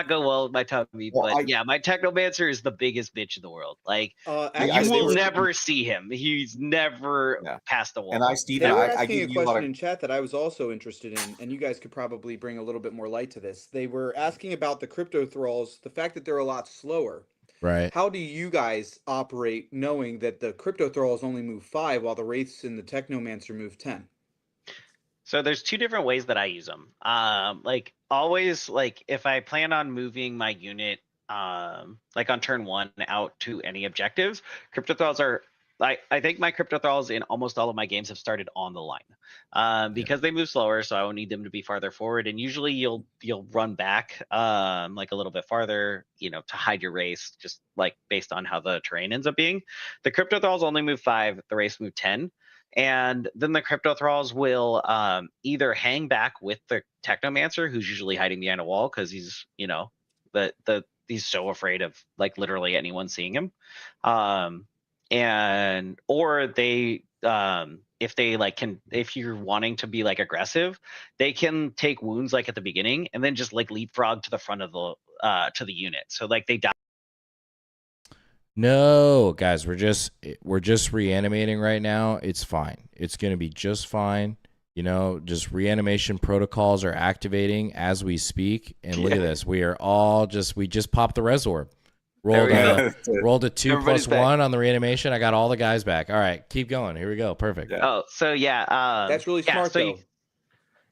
go well with my tummy. Well, but my Technomancer is the biggest bitch in the world. Like you will never see him. He's never past the wall. And Steven, they were asking a question in chat that I was also interested in, and you guys could probably bring a little bit more light to this. They were asking about the crypto thralls, the fact that they're a lot slower. Right. How do you guys operate knowing that the crypto thralls only move 5 while the wraiths and the technomancer move 10? So there's two different ways that I use them. Like always, like if I plan on moving my unit, like on turn 1 out to any objectives, crypto thralls are. I think my crypto thralls in almost all of my games have started on the line, because they move slower, so I will need them to be farther forward. And usually you'll run back, like a little bit farther, to hide your race, just like based on how the terrain ends up being. The crypto thralls only move 5, the race move 10. And then the crypto thralls will either hang back with the technomancer, who's usually hiding behind a wall because he's, he's so afraid of like literally anyone seeing him. Or they if you're wanting to be like aggressive, they can take wounds like at the beginning and then just like leapfrog to the front of the unit. So like they die. No, guys, we're just reanimating right now. It's fine. It's gonna be just fine. Just reanimation protocols are activating as we speak. And look at this. We just popped the res orb. Rolled a 2 plus 1 on the reanimation. I got all the guys back. All right, keep going. Here we go. Perfect. Oh, so that's really smart though.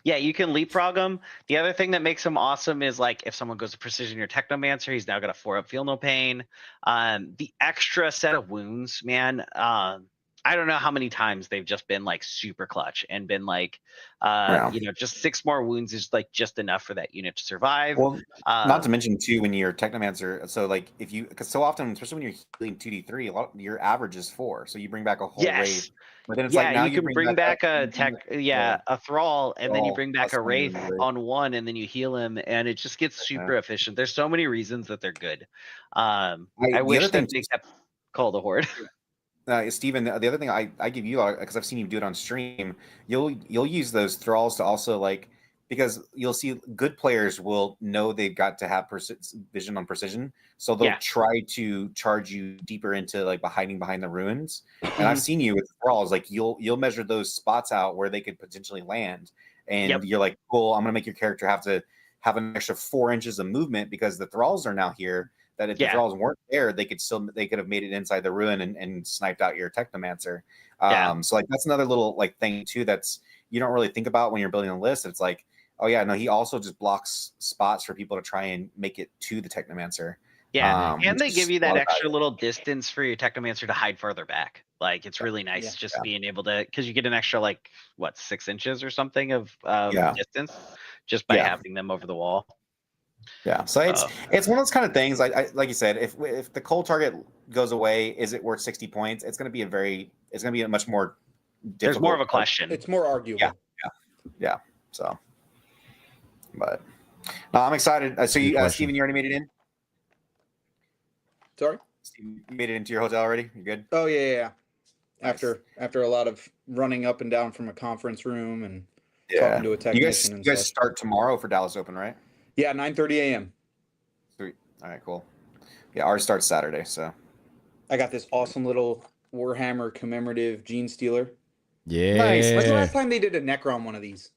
You can leapfrog them. The other thing that makes them awesome is like if someone goes to precision your technomancer, he's now got a 4-up feel no pain. The extra set of wounds, man. I don't know how many times they've just been like super clutch and been like, just 6 more wounds is like just enough for that unit to survive. Well, not to mention too, when you're technomancer, so like because so often, especially when you're healing 2d3, your average is 4, so you bring back a whole wraith. But then it's like now you can bring back a thrall, and then you bring back a wraith on 1, and then you heal him, and it just gets super efficient. There's so many reasons that they're good. I wish that they kept Call the Horde. Steven, the other thing I give you, because I've seen you do it on stream, you'll use those thralls to also like, because you'll see good players will know they've got to have vision on precision, so they'll try to charge you deeper into like hiding behind the ruins. And I've seen you with thralls, like you'll measure those spots out where they could potentially land, and you're like, cool, I'm gonna make your character have to have an extra 4 inches of movement because the thralls are now here. That if the thralls weren't there, they could have made it inside the ruin and sniped out your technomancer. So like that's another little like thing too that's you don't really think about when you're building a list. It's like, oh yeah, no, he also just blocks spots for people to try and make it to the technomancer. And they give you that extra little distance for your technomancer to hide further back. Like it's really nice being able to, because you get an extra like 6 inches or something of distance just by having them over the wall. Yeah, so it's one of those kind of things. I like you said, if the cold target goes away, is it worth 60 points? It's going to be a much more difficult. There's more of a question. It's more arguable. Yeah. So, but I'm excited. So Steven, you already made it in? Sorry, Steven, you made it into your hotel already? You good? Oh yeah. Nice. After a lot of running up and down from a conference room and talking to a technician. You guys start tomorrow for Dallas Open, right? Yeah, 9:30 a.m. Sweet. All right, cool. Yeah, ours starts Saturday, so. I got this awesome little Warhammer commemorative Gene Stealer. Yeah. Nice. When's the last time they did a Necron one of these?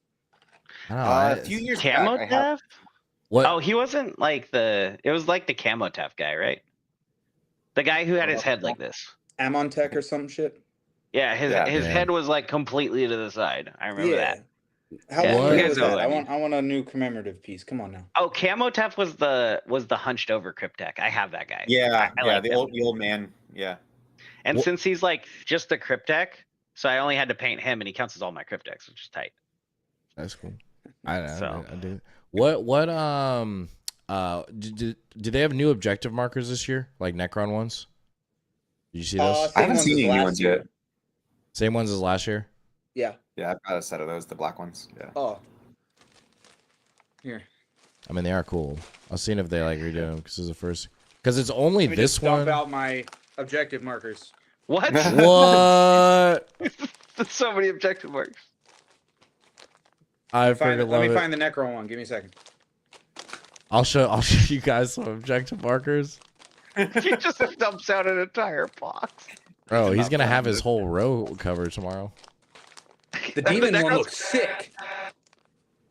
A few years back. Camo What? Oh, he wasn't like it was like the Camo Tef guy, right? The guy who had his head like this. Amontech or some shit? Yeah, his head was like completely to the side. I remember that. How long was that? I want a new commemorative piece. Come on now. Oh, Camo Tef was the hunched over Cryptek. I have that guy. Yeah, the old man. Yeah. And since he's like just a Cryptek, so I only had to paint him, and he counts as all my Crypteks, which is tight. That's cool. I know. So. I do. What do they have new objective markers this year, like Necron ones? Did you see those? I haven't seen any new ones yet. Same ones as last year. Yeah. Yeah, I've got a set of those, the black ones. Yeah. Oh. Here. I mean, they are cool. I'll see if they like redo them because it's the first. Because it's only Let me this just one. dump out my objective markers. What? What? There's so many objective marks. I Let freaking love me it. find the Necron one. Give me a second. I'll show you guys some objective markers. He just dumps out an entire box. Bro, he's gonna have his whole row covered tomorrow. The demon one looks sick.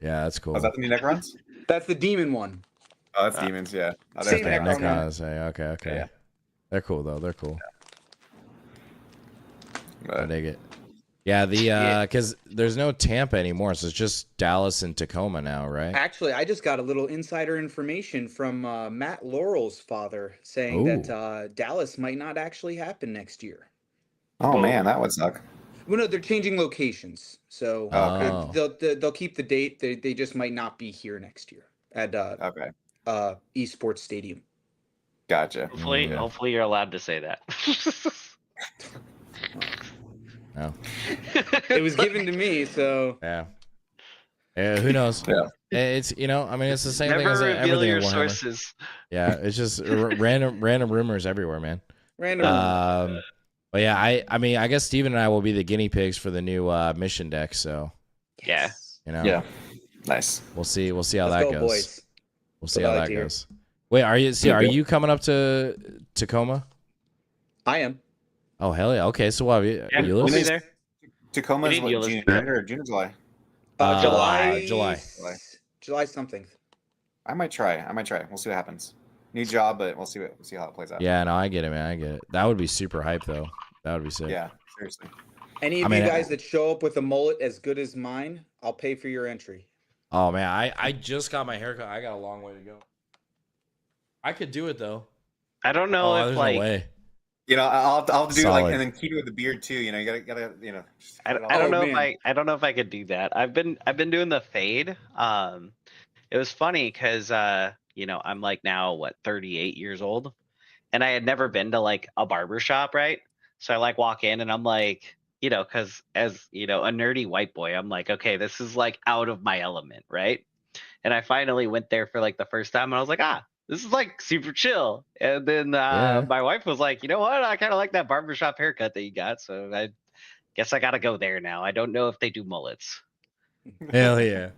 Yeah, that's cool. Oh, is that the new Necrons? That's the demon one. Oh, that's demons. Yeah. Oh, Same there's Necron. Necrons. Okay. Yeah. They're cool though. They're cool. I But, dig it. Yeah, because there's no Tampa anymore, so it's just Dallas and Tacoma now, right? Actually, I just got a little insider information from Matt Laurel's father saying that Dallas might not actually happen next year. oh man, that would suck. Well, no, they're changing locations, so Oh. they'll keep the date. They just might not be here next year at Okay, Esports Stadium. gotcha. Hopefully you're allowed to say that. No. It was given to me, so Yeah. Who knows? Yeah. It's I mean, it's the same thing Never as reveal everything your in Warhammer. sources. Yeah, it's just random rumors everywhere, man. random. But yeah, I mean, I guess Steven and I will be the guinea pigs for the new mission deck. So Yeah. Yeah, nice. we'll see how Let's that go, goes. boys. We'll see That's how what I that like to goes. Wait, are you coming up to Tacoma? I am. Oh hell yeah! Okay, so what? Yeah, You we'll live? be there. Tacoma is We need what, you, June or July? July something. I might try. We'll see what happens. New job, but we'll see how it plays out. Yeah, no, I get it, man. I get it. That would be super hype, though. That would be sick. Yeah, seriously. Any of you guys that show up with a mullet as good as mine, I'll pay for your entry. Oh man, I just got my haircut. I got a long way to go. I could do it though. I don't know if there's like no way. I'll have to do Solid. and then keep it with the beard too. You gotta I don't know if I could do that. I've been doing the fade. It was funny because I'm like now 38 years old, and I had never been to like a barber shop, right? So I like walk in and I'm like, because as a nerdy white boy, I'm like, okay, this is like out of my element, right? And I finally went there for like the first time, and I was like, this is like super chill. And then my wife was like, you know what? I kind of like that barbershop haircut that you got. So I guess I got to go there now. I don't know if they do mullets. Hell yeah.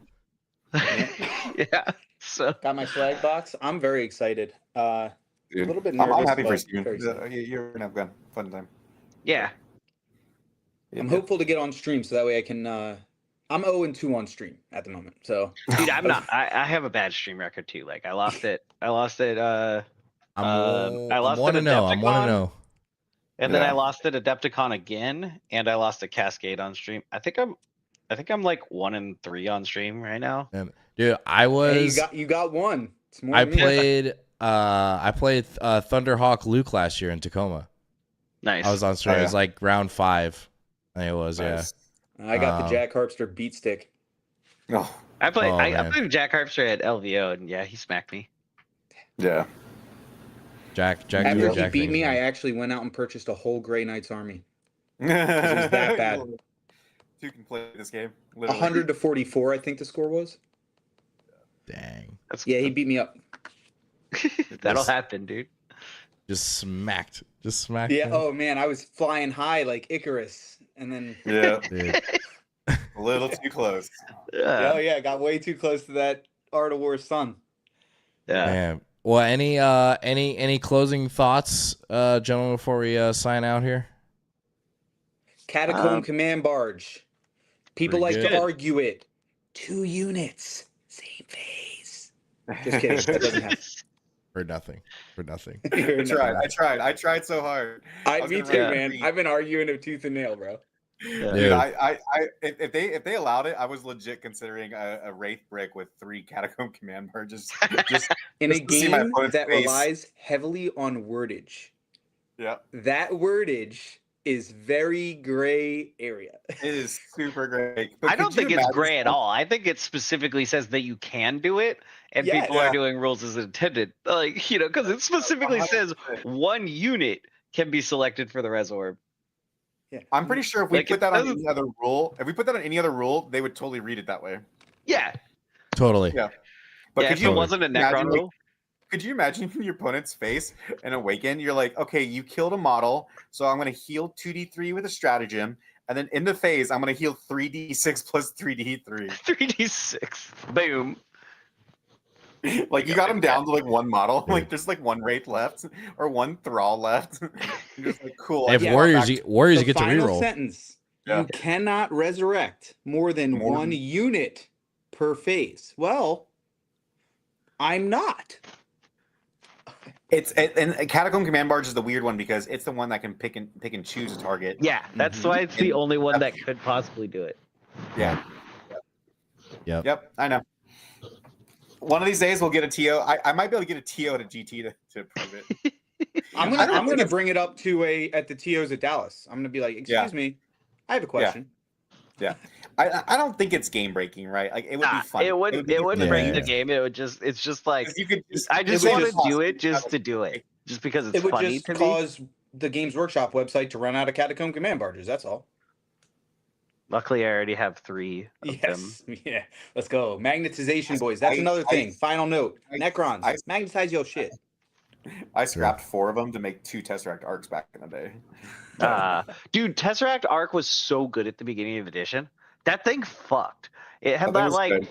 Yeah. So Got my swag box. I'm very excited. Dude, a little bit nervous. I'm happy for but Steven. very excited. You're gonna have fun time. yeah. I'm hopeful to get on stream so that way I can. I'm 0-2 on stream at the moment. So, Dude, I'm not. I have a bad stream record too. Like I lost it. I lost it. I'm lost one it to know. I'm one to know. And then I lost it Adepticon again, and I lost a Cascade on stream. I think I'm like 1-3 on stream right now. Dude, I was. Hey, you got one. It's more I than me. played Thunderhawk Luke last year in Tacoma. Nice. I was on stream. Oh, yeah. It was like round 5. I think it was. Nice. I got the Jack Harpster beat stick. Oh, I played. Oh, I man. played Jack Harpster at LVO, and yeah, he smacked me. yeah. Jack. After he Jack beat things, me, man. I actually went out and purchased a whole Grey Knights army. It was that bad. Two can play this game. 100-44, I think the score was. Dang. Yeah, he beat me up. That'll happen, dude. Just smacked. Yeah. him. Oh man, I was flying high like Icarus, and then. Yeah, Dude. a little too close. Oh yeah, got way too close to that Art of War's sun. Yeah. Man. Well, any closing thoughts, gentlemen, before we sign out here? Catacomb Command Barge. People like Pretty to good. argue it. 2 units, same phase. Just kidding. That doesn't happen. For nothing. I tried so hard. was Me gonna too, write man. green. I've been arguing it tooth and nail, bro. Yeah. Dude, if they allowed it, I was legit considering a Wraith brick with 3 Catacomb Command Barges. Just In a Just to see my game opponent's that face. relies heavily on wordage, yeah. that wordage is very gray area. It is super great. But I don't think it's gray at all. I think it specifically says that you can do it, and people are doing rules as intended. Like, because it specifically says 1 unit can be selected for the res orb. Yeah. I'm pretty sure if we put that on any other rule, they would totally read it that way. Yeah. Totally. Yeah. But if it wasn't a Necron rule. Could you imagine your opponent's face and Awaken? You're like, okay, you killed a model, so I'm going to heal 2d3 with a stratagem, and then in the phase, I'm going to heal 3d6 plus 3d3. 3d6. Boom. Like, you got him down to, like, 1 model. Like, there's, like, 1 Wraith left, or 1 Thrall left. You're just like, cool. If Warriors you get to reroll. Sentence. Yeah. You cannot resurrect more than 1 unit per phase. Well, I'm not. And Catacomb Command Barge is the weird one because it's the one that can pick and choose a target. Yeah, that's why it's the only one that could possibly do it. Yeah. Yep. I know. One of these days we'll get a TO. I might be able to get a TO at a GT to prove it. I'm gonna bring it up to at the TOs at Dallas. I'm gonna be like, excuse me, I have a question. Yeah. I don't think it's game breaking, right? Like it would be fun. It wouldn't break the game. It's just like I just want to do it just to do it, just because it's funny. It would just cause the Games Workshop website to run out of Catacomb Command Barges. That's all. Luckily, I already have 3 of them. Yeah, let's go. Magnetization, boys. That's another thing. Final note. Necrons, magnetize your shit. I scrapped 4 of them to make 2 Tesseract Arcs back in the day. Dude, Tesseract Arc was so good at the beginning of edition. That thing fucked. It had that like good.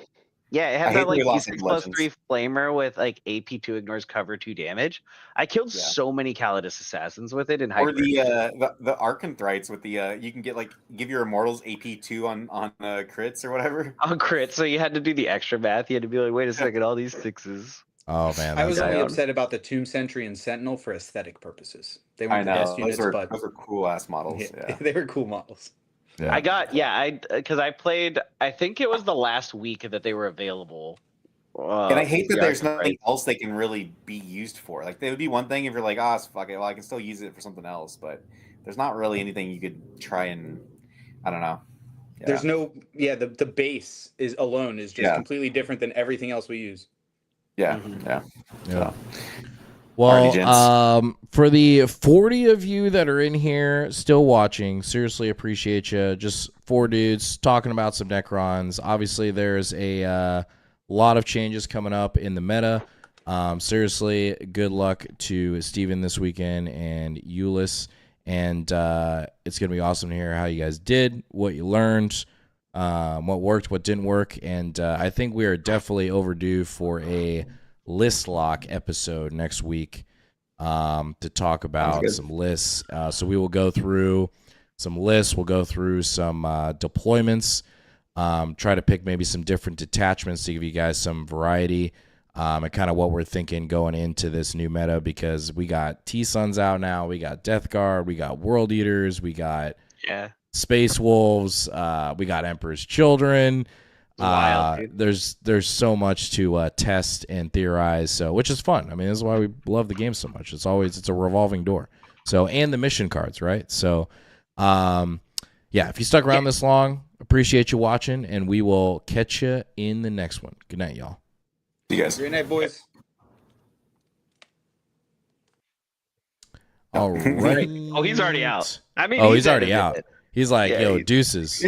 Yeah, it had that like D6 plus 3 flamer with like AP2 ignores cover 2 damage. I killed so many Calidus assassins with it in Or the Arcanthrites with the you can get like give your immortals AP2 on crits or whatever. On crits, so you had to do the extra math. You had to be like, wait a second, all these 6s. Oh man, I was only upset about the Tomb Sentry and Sentinel for aesthetic purposes. They weren't the best units, but those are cool ass models. Yeah. They were cool models. Yeah. Because I played. I think it was the last week that they were available. And I hate that there's nothing else they can really be used for. Like, they would be one thing if you're like, fuck it, well, I can still use it for something else. But there's not really anything you could try and, I don't know. Yeah. There's no, the base alone is just completely different than everything else we use. Yeah, yeah. So. Well, for the 40 of you that are in here still watching, seriously appreciate you. Just 4 dudes talking about some Necrons. Obviously, there's a lot of changes coming up in the meta. Seriously, good luck to Steven this weekend and Euless. And it's going to be awesome to hear how you guys did, what you learned, what worked, what didn't work. And I think we are definitely overdue for a list lock episode next week to talk about some lists. So we will go through some lists. We'll go through some deployments, try to pick maybe some different detachments to give you guys some variety and kind of what we're thinking going into this new meta, because we got T-Suns out now. We got Death Guard. We got World Eaters. We got Space Wolves. We got Emperor's Children. There's so much to test and theorize, so which is fun. I mean, this is why we love the game so much. It's a revolving door. So, and the mission cards, right? So, if you stuck around this long, appreciate you watching, and we will catch you in the next one. Good night, y'all. See you guys. Good night, boys. All right. Oh, he's already out. I mean, he's already out. He's like, yo, deuces.